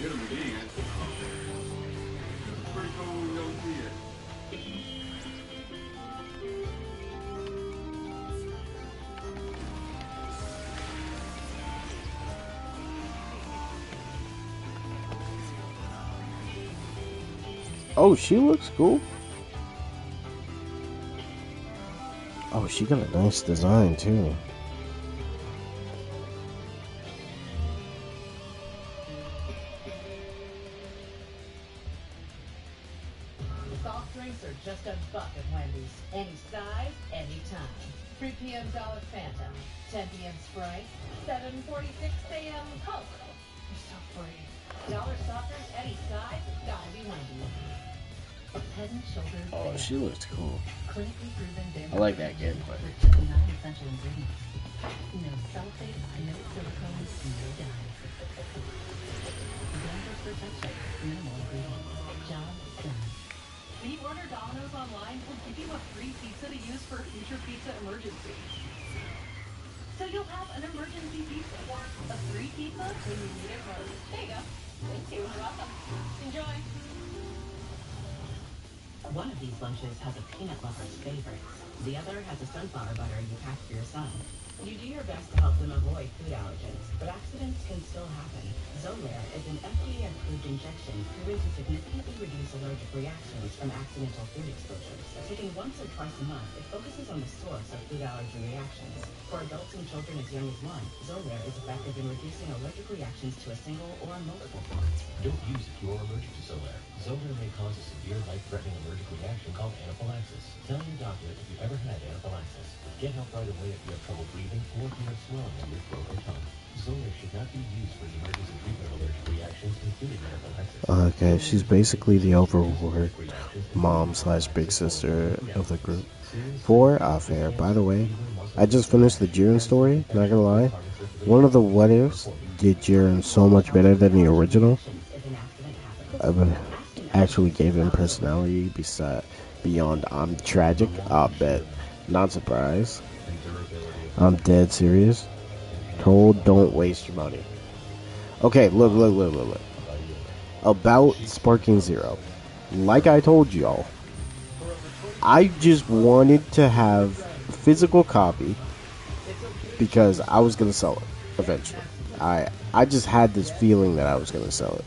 get him again. It's pretty cool when you don't see it. Oh, she looks cool. Oh, she got a nice design too. Soft drinks are just a buck at Wendy's. Any size, any time. 3 p.m. Dollar Fanta, 10 p.m. Sprite, 7:46 a.m. Coke. You're so free. Dollar soft drinks, any size, it's gotta be Wendy's. Head and Shoulders. Oh, she looks cool. Clinically proven I like that gameplay. with just 9 essential ingredients. No sulfates, no silicones, no dyes. Banter protection, minimal ingredients. Job done. When you order Domino's online, we'll give you a free pizza to use for a future pizza emergency. So you'll have an emergency pizza. A free pizza when you need it most. There you go. Thank you. You're welcome. Enjoy. One of these bunches has a peanut lover's favorites. The other has a sunflower butter you pack for your son. You do your best to help them avoid food allergens, but accidents can still happen. Zolair is an FDA-approved injection proven to significantly reduce allergic reactions from accidental food exposures. Taken once or twice a month, it focuses on the source of food allergy reactions. For adults and children as young as 1, Zolair is effective in reducing allergic reactions to a single or multiple forms. Don't use if you're allergic to Zolair. Zolair may cause a severe life-threatening allergic reaction called anaphylaxis. Tell your doctor if you've ever had anaphylaxis. Get help right away if you have trouble breathing or if you have swelling on your throat or tongue. Zolair should not be used for the emergency treatment of allergic reactions, including anaphylaxis. Okay, she's basically the overworked mom slash big sister of the group. 4 fair. By the way, I just finished the Jiren story, not gonna lie. One of the what ifs did Jiren so much better than the original. I actually gave him personality beyond I'm tragic. I'll bet. Not surprised. I'm dead serious. Told don't waste your money. Okay, look. About Sparking Zero. Like I told y'all, I just wanted to have a physical copy because I was gonna sell it eventually. I just had this feeling that I was gonna sell it.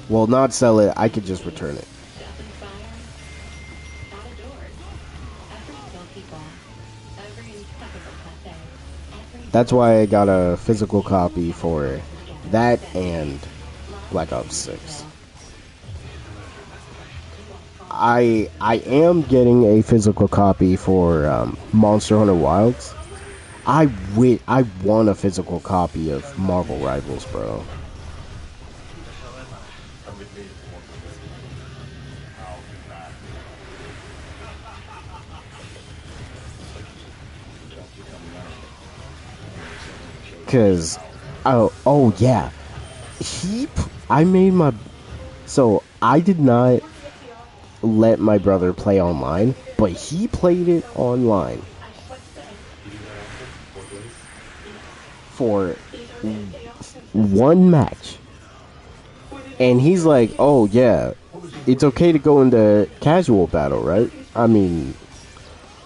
Well, not sell it, I could just return it. That's why I got a physical copy for that and Black Ops 6. I am getting a physical copy for Monster Hunter Wilds. I want a physical copy of Marvel Rivals, bro. Cause, oh yeah, so I did not let my brother play online, but he played it online for one match, and he's like, oh yeah, it's okay to go into casual battle, right? I mean,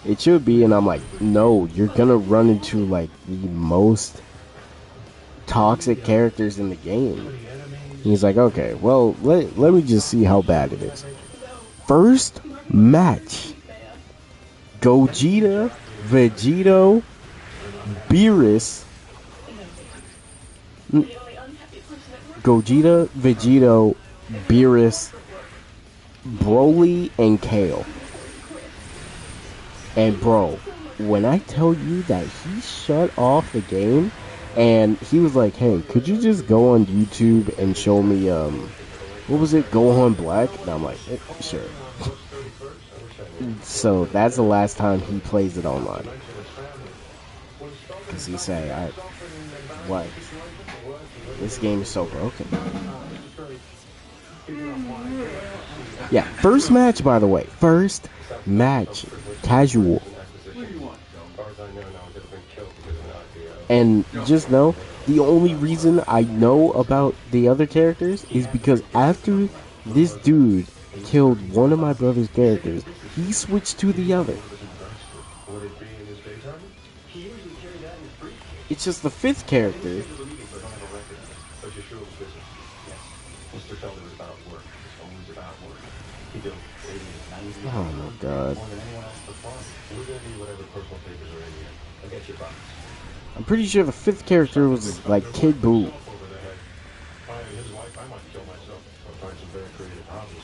it should be. And I'm like, no, you're gonna run into like the most toxic characters in the game. He's like, okay, well, let me just see how bad it is. First match, Gogeta, Vegito, Beerus, Broly, and Kale. And bro, when I tell you that he shut off the game, and he was like, hey, could you just go on YouTube and show me, what was it, Gohan Black? And I'm like, sure. So that's the last time he plays it online. Because he say, what? This game is so broken. Yeah, first match, by the way. First match. Casual. And just know, the only reason I know about the other characters is because after this dude killed one of my brother's characters, he switched to the other. It's just the 5th character. felt it was about work. It's always about work. He built 80 to 90 Oh my god. more than anyone else at the farm. We're going to need whatever personal papers are in here. I'll get you buttons. I'm pretty sure the 5th character was like Kid Boo. If I had his wife, I might kill myself or find some very creative hobbies.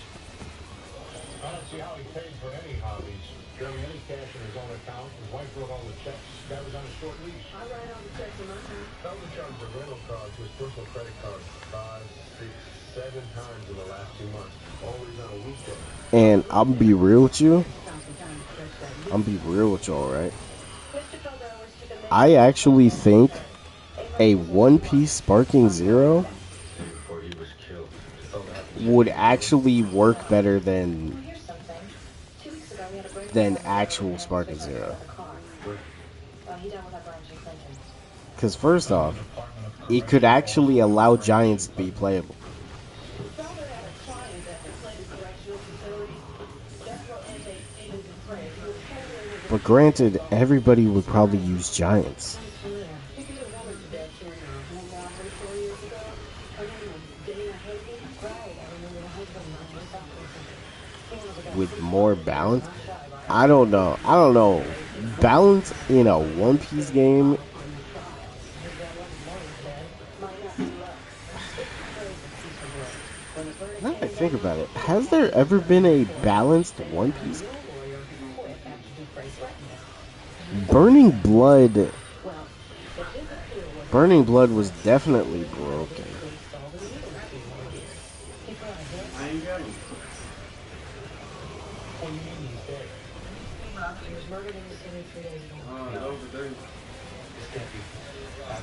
I don't see how he paid for any hobbies. Barely any cash in his own account. His wife wrote all the checks. Guy was on a short leash. I write all the checks in my time. Felton charged a rental car to his personal credit card 5, 6, 7 times in the last 2 months. Always on a weekday. And I'm gonna be real with you. I'm gonna be real with y'all, right? I actually think a One Piece Sparking Zero would actually work better than actual Sparking Zero. Because first off, it could actually allow Giants to be playable. But granted, everybody would probably use Giants. With more balance? I don't know. Balance in a One Piece game. Now that I think about it, has there ever been a balanced One Piece game? Burning Blood was definitely broken.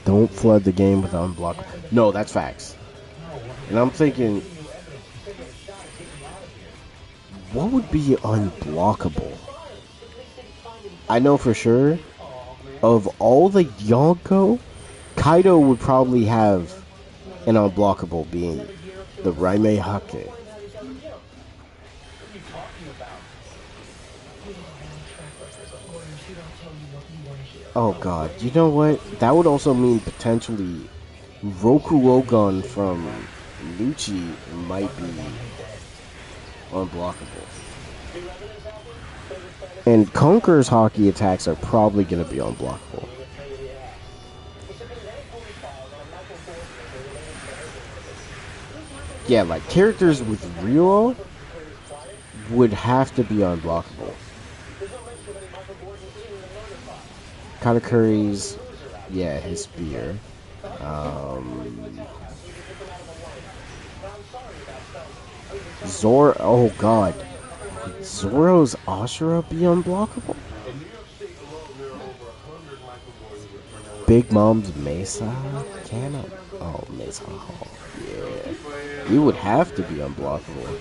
Don't flood the game with unblockable. No, that's facts. And I'm thinking, what would be unblockable? I know for sure, of all the Yonko, Kaido would probably have an unblockable being the Raime Hake. Oh god, you know what? That would also mean potentially Rokurogun from Lucci might be unblockable. And Conqueror's hockey attacks are probably going to be unblockable. Yeah, like characters with Ryo would have to be unblockable. Katakuri's, yeah, his spear. Zoro, oh god. Would Zoro's Ashura be unblockable? Big Mom's Mesa Cannon? Oh, Mesa Hall. Yeah. He would have to be unblockable.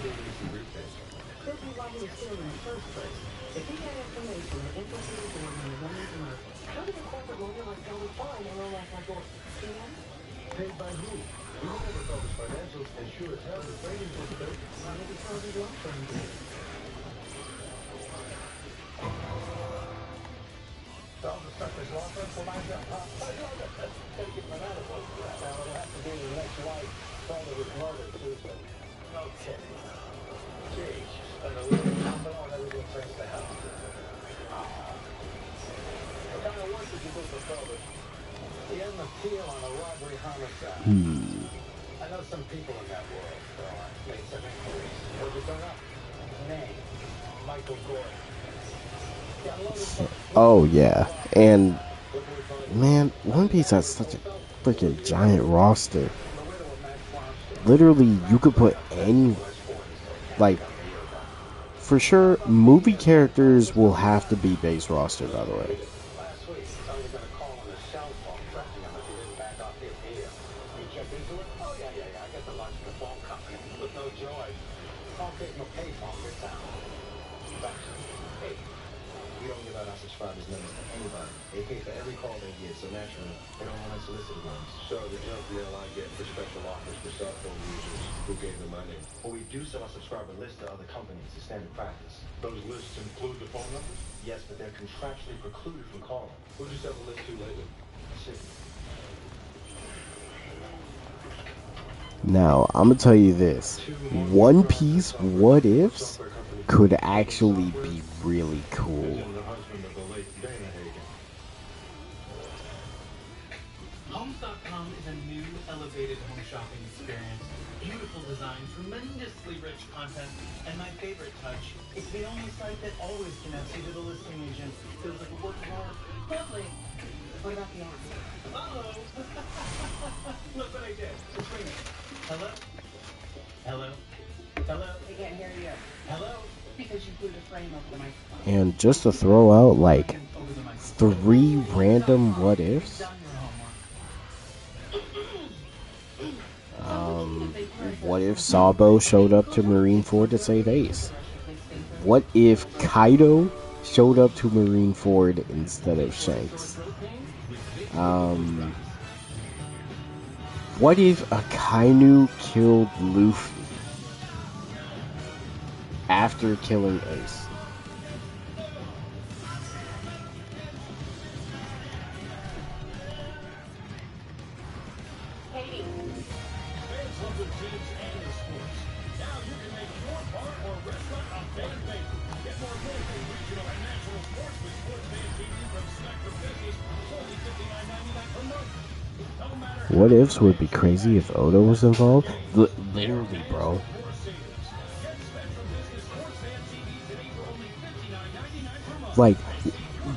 I know some people in that world, so I made some inquiries. What you turn up? His name, Michael Gordon. Oh yeah, and man, One Piece has such a freaking giant roster. Literally, you could put any, like, for sure, movie characters will have to be base roster, by the way. But we do sell a subscriber list to other companies as standard practice. Those lists include the phone numbers? Yes, but they're contractually precluded from calling. Who'd you sell the list to lately? Shit. Now, I'm gonna tell you this. One Piece what ifs could actually be really cool. Homes.com is a new, elevated home shopping experience. Beautiful design, tremendously rich content, and my favorite touch, it's the only site that always connects you to the listing agent. Feels like a work of art. Lovely. What about the app? Uh-oh. Look what I did. It's ringing. Hello? Hello? Hello? They can't hear you. Hello? Because you blew the frame over the microphone. And just to throw out like 3 random what ifs. What if Sabo showed up to Marineford to save Ace? What if Kaido showed up to Marineford instead of Shanks? What if Akainu killed Luffy after killing Ace? What ifs would be crazy if Oda was involved? Literally, bro. Like,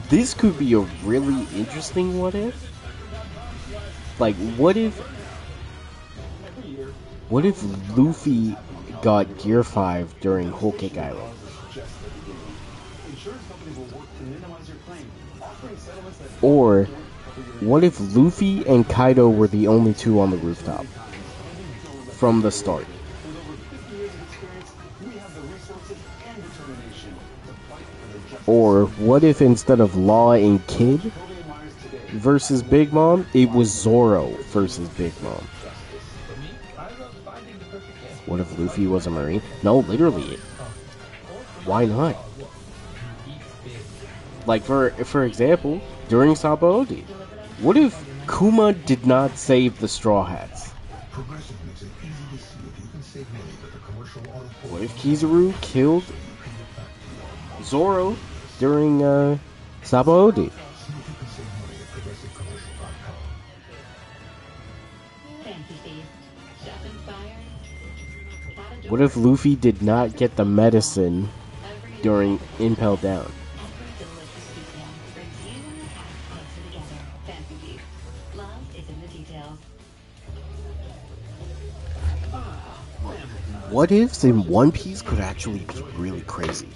this could be a really interesting what if. Like, what if Luffy got Gear 5 during Whole Cake Island? Or what if Luffy and Kaido were the only two on the rooftop from the start? Or what if instead of Law and Kid versus Big Mom, it was Zoro versus Big Mom? What if Luffy was a Marine? No, literally. Why not? Like, for example, during Sabaody, what if Kuma did not save the Straw Hats? What if Kizaru killed Zoro during Sabaody? What if Luffy did not get the medicine during Impel Down? What ifs in One Piece could actually be really crazy.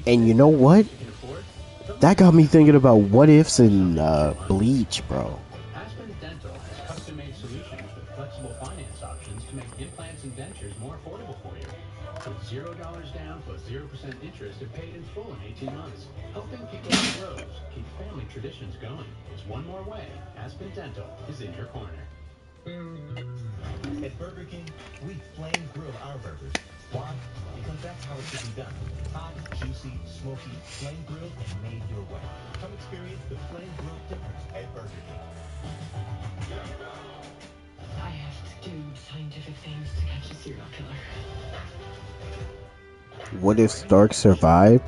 And you know what? That got me thinking about what ifs in Bleach, bro. Aspen Dental has custom-made solutions with flexible finance options to make implants and dentures more affordable for you. With $0 down plus 0% interest and paid in full in 18 months. Helping people like Rose keep family traditions going. It's one more way. Aspen Dental is in your corner. At Burger King, we flame grill our burgers. Why? Because that's how it should be done. Hot, juicy, smoky, flame grilled and made your way. Come experience the flame grilled difference at Burger King. I have to do scientific things to catch a serial killer. What if Stark survived?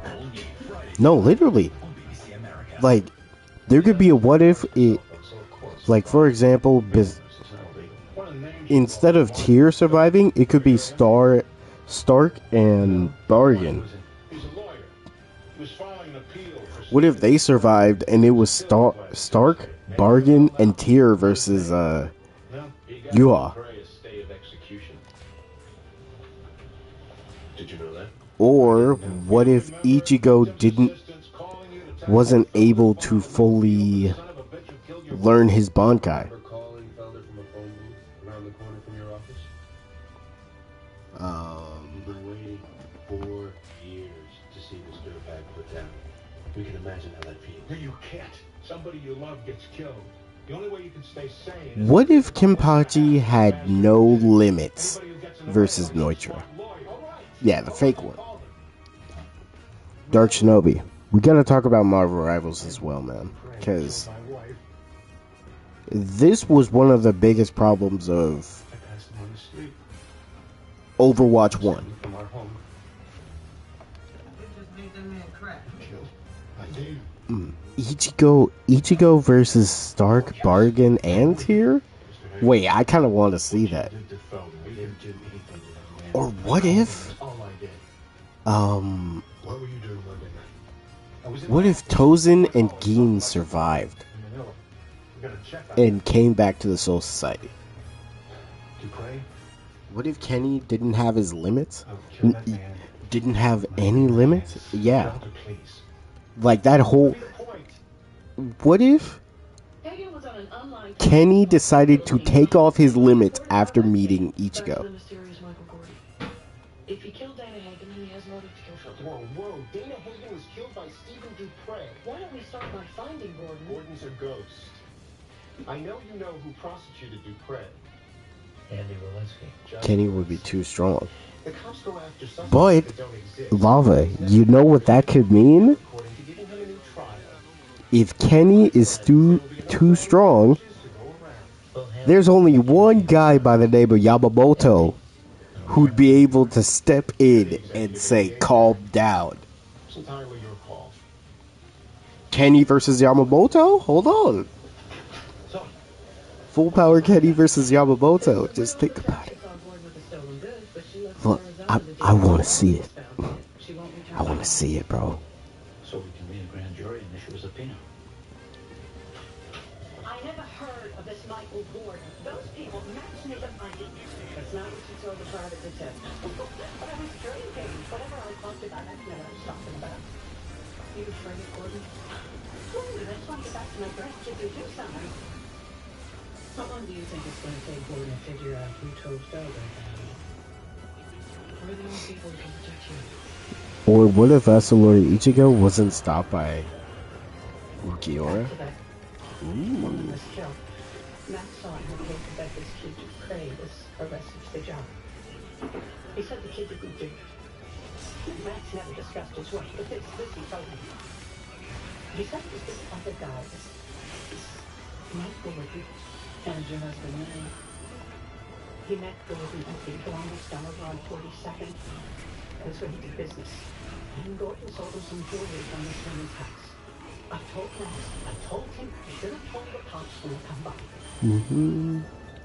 No, literally. Like, there could be a what if it, like, for example, instead of Tyr surviving, it could be Stark and Bargain. What if they survived and it was Stark, Bargain, and Tyr versus Yuha? Or what if Ichigo wasn't able to fully learn his Bankai? You've been waiting 4 years to see this dirtbag put down. We can imagine how that feels. No, you can't. Somebody you love gets killed. The only way you can stay sane. What if Kenpachi had no limits versus Neutra? Yeah, the fake one. Dark Shinobi. We gotta talk about Marvel Rivals as well, man. Because this was one of the biggest problems of Overwatch 1. From our home. You just made that man cry. Killed. I did. Ichigo versus Stark, Bargain, and Tier? Wait, I kind of want to see that. Or what if, All I did. What were you doing Monday night? what if Tozen and Gin survived We gotta check on and came back to the Soul Society? Dupree. What if Kenny didn't have his limits? Kill that man. Didn't have any limits? Yeah. Doctor, please. Like that whole... What if Hagen was on an online Kenny decided to take off his limits after meeting Ichigo? The mysterious Michael Gordon. If he killed Dana Hagen, then he has motive to kill Shelton. Whoa. Dana Hagen was killed by Stephen Dupree. Why don't we start by finding Gordon? Gordon's a ghost. I know you know who prosecuted Dupree. Andy Walensky. Kenny would be too strong. The cops go after suspects But, that don't exist. Lava, you know what that could mean? According to giving him a new trial. If Kenny is too strong, there's only one guy by the name of Yamamoto who'd be able to step in and say, calm down. It's entirely your call. Kenny versus Yamamoto? Hold on. So, Full power Kenny versus Yamamoto. Just think about it. Look, I want to see it. I want to see it, bro. So we can meet a grand jury and issue a subpoena. I never heard of this Michael Gordon. Those people match-made up my That's not what you told the private detective. But I was drinking. Whatever I talked about, I know what I was talking about. You afraid of Gordon? Ooh, I just want to get back to my breast if you do something. How long do you think it's going to take Gordon to figure out who told Dover? We're the only people who can protect you. Or what if Lord Ichigo wasn't stopped by Ukiura? Woman was killed. Max saw in her case that this kid Dupree was arrested for the job. He said the kid didn't do it. Max never discussed his wife, but this he told me. He said it was this other guy, this Mike Gordon. And your husband, Manny. He met Gordon at the Columbus Dollar on 42nd. That's where he did business. And Gordon sold him some jewelry from this woman's house. I told him he should have told the cops when they come by.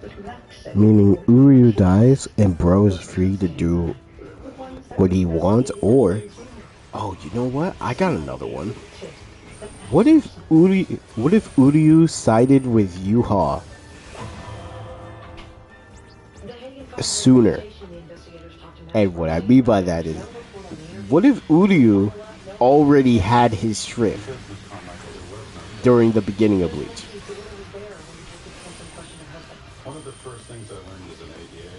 But Max said... Meaning Uryu dies and Bro is free to do what he wants, or... Oh, you know what? I got another one. What if Uryu sided with Yuha sooner? And what I mean by that is, what if Uryu already had his strip during the beginning of Bleach? one of the first things I learned as an ADA,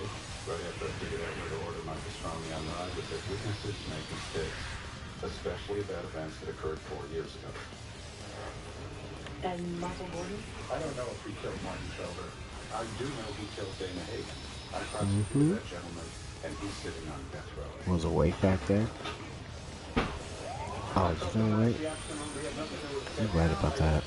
right after I figured out where to order my pastrami on ride, was that witnesses make mistakes, especially about events that occurred 4 years ago. And Michael Gordon? I don't know if he killed Martin Felder. I do know he killed Dana Hagen. I prosecuted that gentleman, and he's sitting on death row. Was awake back then? Oh, you know what? You're right about that.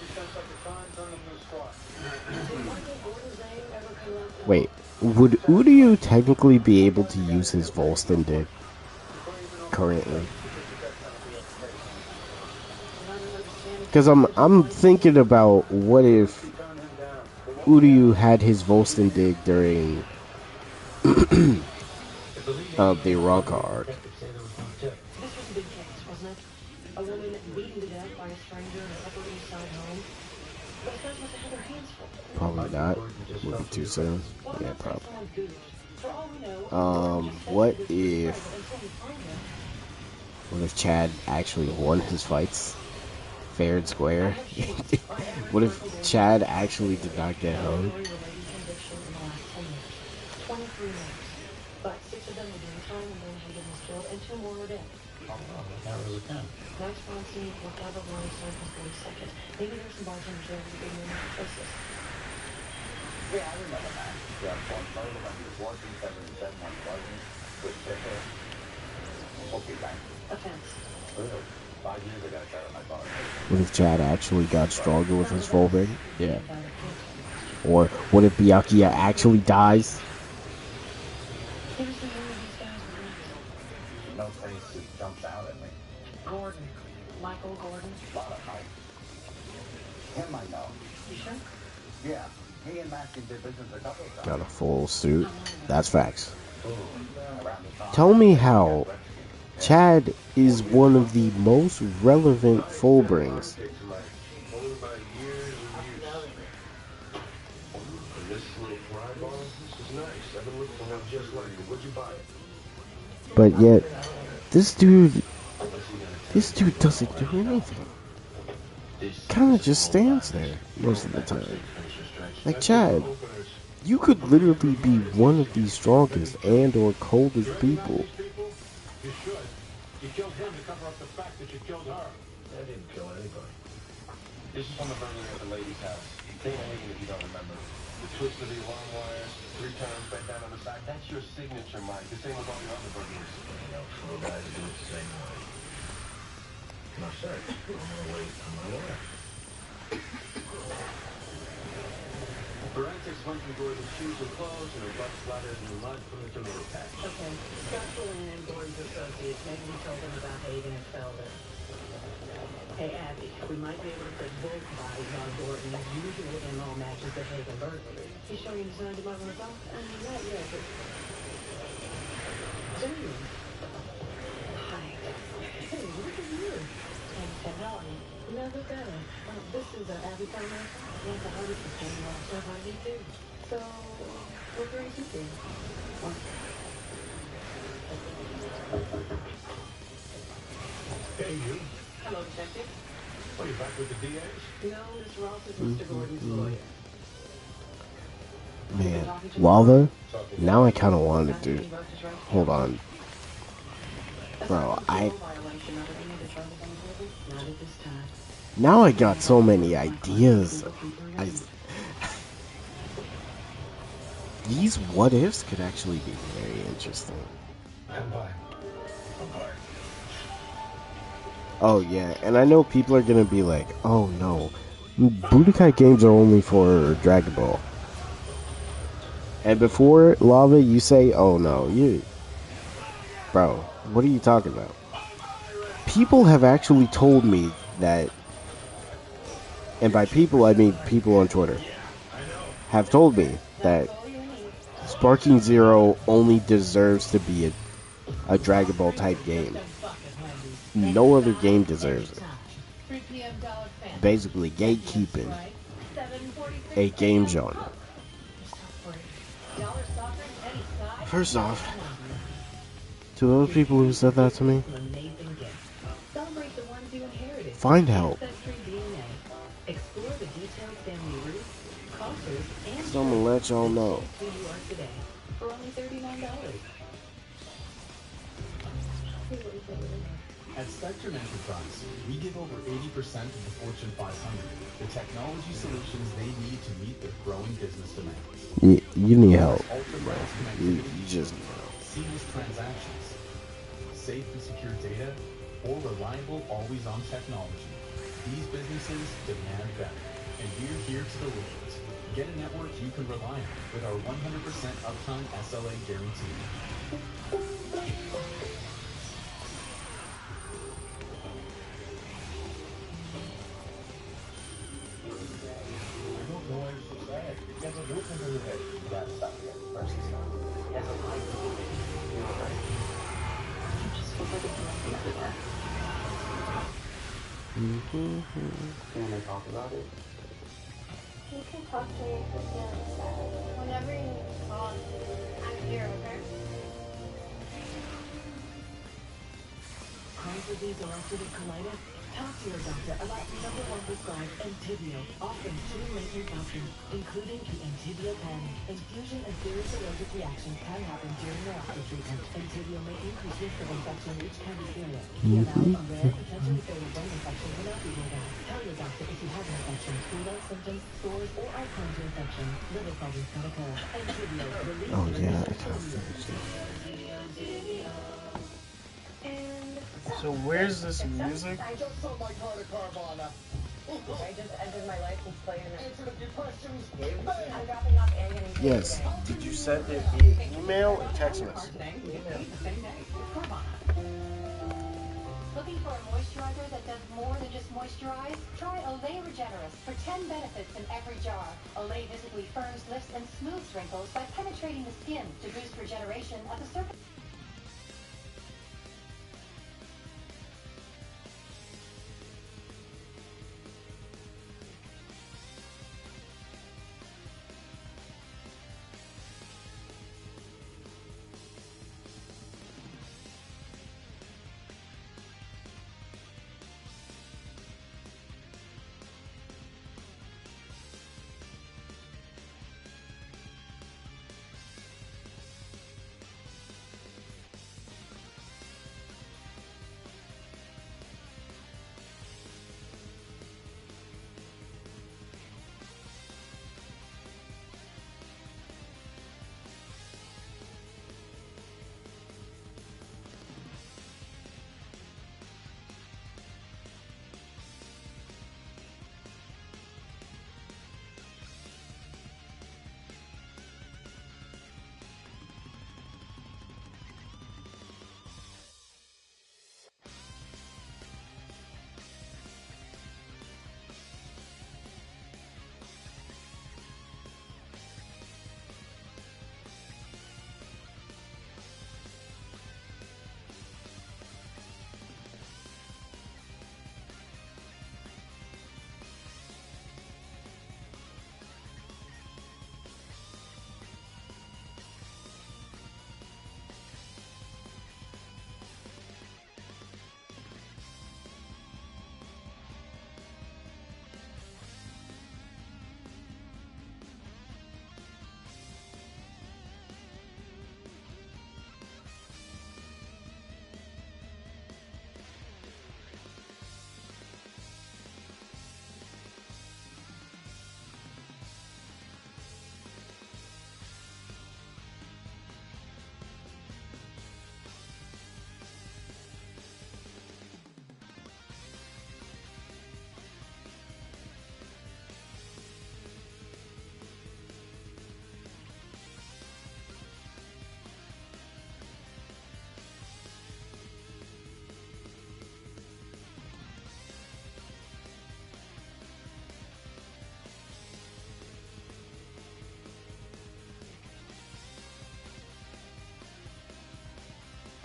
Wait, would Uryu technically be able to use his Volston dick currently? Because I'm thinking about what if Uryu had his Volston dig during the Iranka arc. This was a big case, wasn't it? A woman beaten to death by a stranger in an Upper East Side home. Those guys must have had their hands full. Probably not. Would be too soon. Yeah, probably. For all we know, What if Chad actually won his fights fair and square? What if Chad actually did not get hung? 23 names. But 6 of them were doing time and then Hagen was killed, and 2 more were dead. That was a 10. Max Bronstein looked out over on his side for 42nd. Maybe there's some bartenders there with a big name on faces. Yeah, I remember that. Yeah, part of it was watching 77 on Bargain with Picker. Okay, thank you. Offense. Really? 5 years ago, I got on my bar. What if Chad actually got stronger with his full ring? Yeah. Or what if Byakuya actually dies? Who's the hell these guys were friends? No face that jumps out at me. Gordon. Michael Gordon. A lot of hype. Him I know. You sure? Yeah, he and Matthew did business a couple of times. Got a full suit. That's facts. Around the time. Tell me how Chad is one of the most relevant Fullbrings. Only by years and years. And this little fry bar, this is nice. I've been looking for one just like it. What'd you buy it? But yet, this dude doesn't do anything. Kind of just stands there most of the time. Like, Chad, you could literally be one of the strongest and or coldest people. You should. You killed him to cover up the fact that you killed her. I didn't kill anybody. This is from the burglary at the lady's house. Say anything if you don't remember. The twist of the alarm wires, 3 times bent down on the side. That's your signature, Mike. The same with all your other burglaries. You know, for guys do it the same way. No, sir. I'm gonna wait. I'm gonna wait. Forensics went through Gordon's shoes and clothes and her butt splattered in the mud from the tomato patch. Okay. Scotland and Gordon's associates. Maybe we told them about Hagen and Felder. Hey, Abby, we might be able to put both bodies on Gordon's usual MO matches the Hagen burglary. He's showing you the signs of my results? Not yet, but... Genuine. Hi. Hey, look at you. And Helen. Never better. This is Abby Farmer. One of the hardest to find out stuff I need to. So, what brings you here? Hey, you. Hello, detective. What, you back with the DAs? No, this Ross is Mr. Gordon's lawyer. Man, lava? Now I kind of wanted to. Hold on. Bro, now I got so many ideas. These what ifs could actually be very interesting. Oh yeah, and I know people are gonna be like, oh no, Budokai games are only for Dragon Ball. And before Lava, you say, oh no, bro, what are you talking about? People have actually told me that, and by people I mean people on Twitter, have told me that Sparking Zero only deserves to be a Dragon Ball type game. No other game deserves it. Basically, gatekeeping a game genre. First off, to those people who said that to me, find help. So I'm gonna let y'all know. At Spectrum Enterprise, we give over 80% of the Fortune 500 the technology solutions they need to meet their growing business demands. You need help, bro. You just need help. Seamless transactions, safe and secure data, or reliable always-on technology. These businesses demand better, and we're here to deliver it. Get a network you can rely on with our 100% uptime SLA guarantee. Can we talk about it? You can talk to me whenever you need to talk. I'm here, okay? Cause of these ulcerative colitis? Talk to your doctor about the #1 prescribed Entibio, offering 2 maintenance options, including the Entibio pen. Infusion and serious allergic reactions can happen during or after treatment. Entibio may increase risk of infection, which can be serious. The amount of rare, potentially fatal bone infection cannot be ruled out. Tell your doctor if you have an infection, flu-like symptoms, sores, or are prone to infection. Liver problems can occur. Entibio, release Oh yeah, I can't finish it. And So where's this music? I just sold my car to Carvana. I just ended my license plate and Answer a few questions. I'm dropping off A and E Yes. today. Did you send it via email or text message? Looking for a moisturizer that does more than just moisturize? Try Olay Regenerist for 10 benefits in every jar. Olay visibly firms, lifts, and smooths wrinkles by penetrating the skin to boost regeneration at the surface.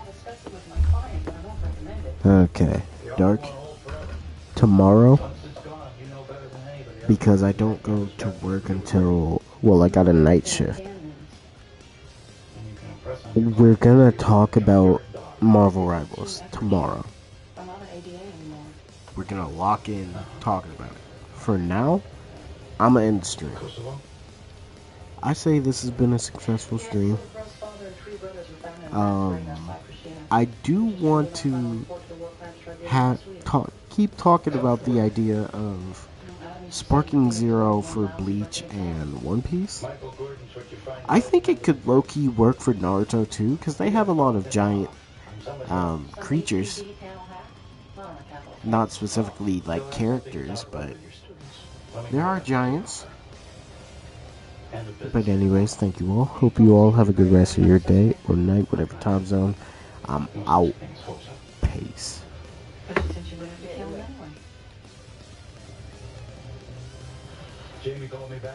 Discuss it with my client, but I won't recommend it. Okay. Dark. Tomorrow, because I don't go to work until, well, I got a night shift. We're gonna talk about Marvel Rivals tomorrow. I'm not an ADA anymore. We're gonna lock in talking about it. For now, I'm gonna end the stream. I say this has been a successful stream. I do want to keep talking about the idea of Sparking Zero for Bleach and One Piece. I think it could low-key work for Naruto too, because they have a lot of giant creatures. Not specifically like characters, but there are giants. But anyways, thank you all. Hope you all have a good rest of your day or night, whatever time zone. I'm out. Peace. Jamie called me back.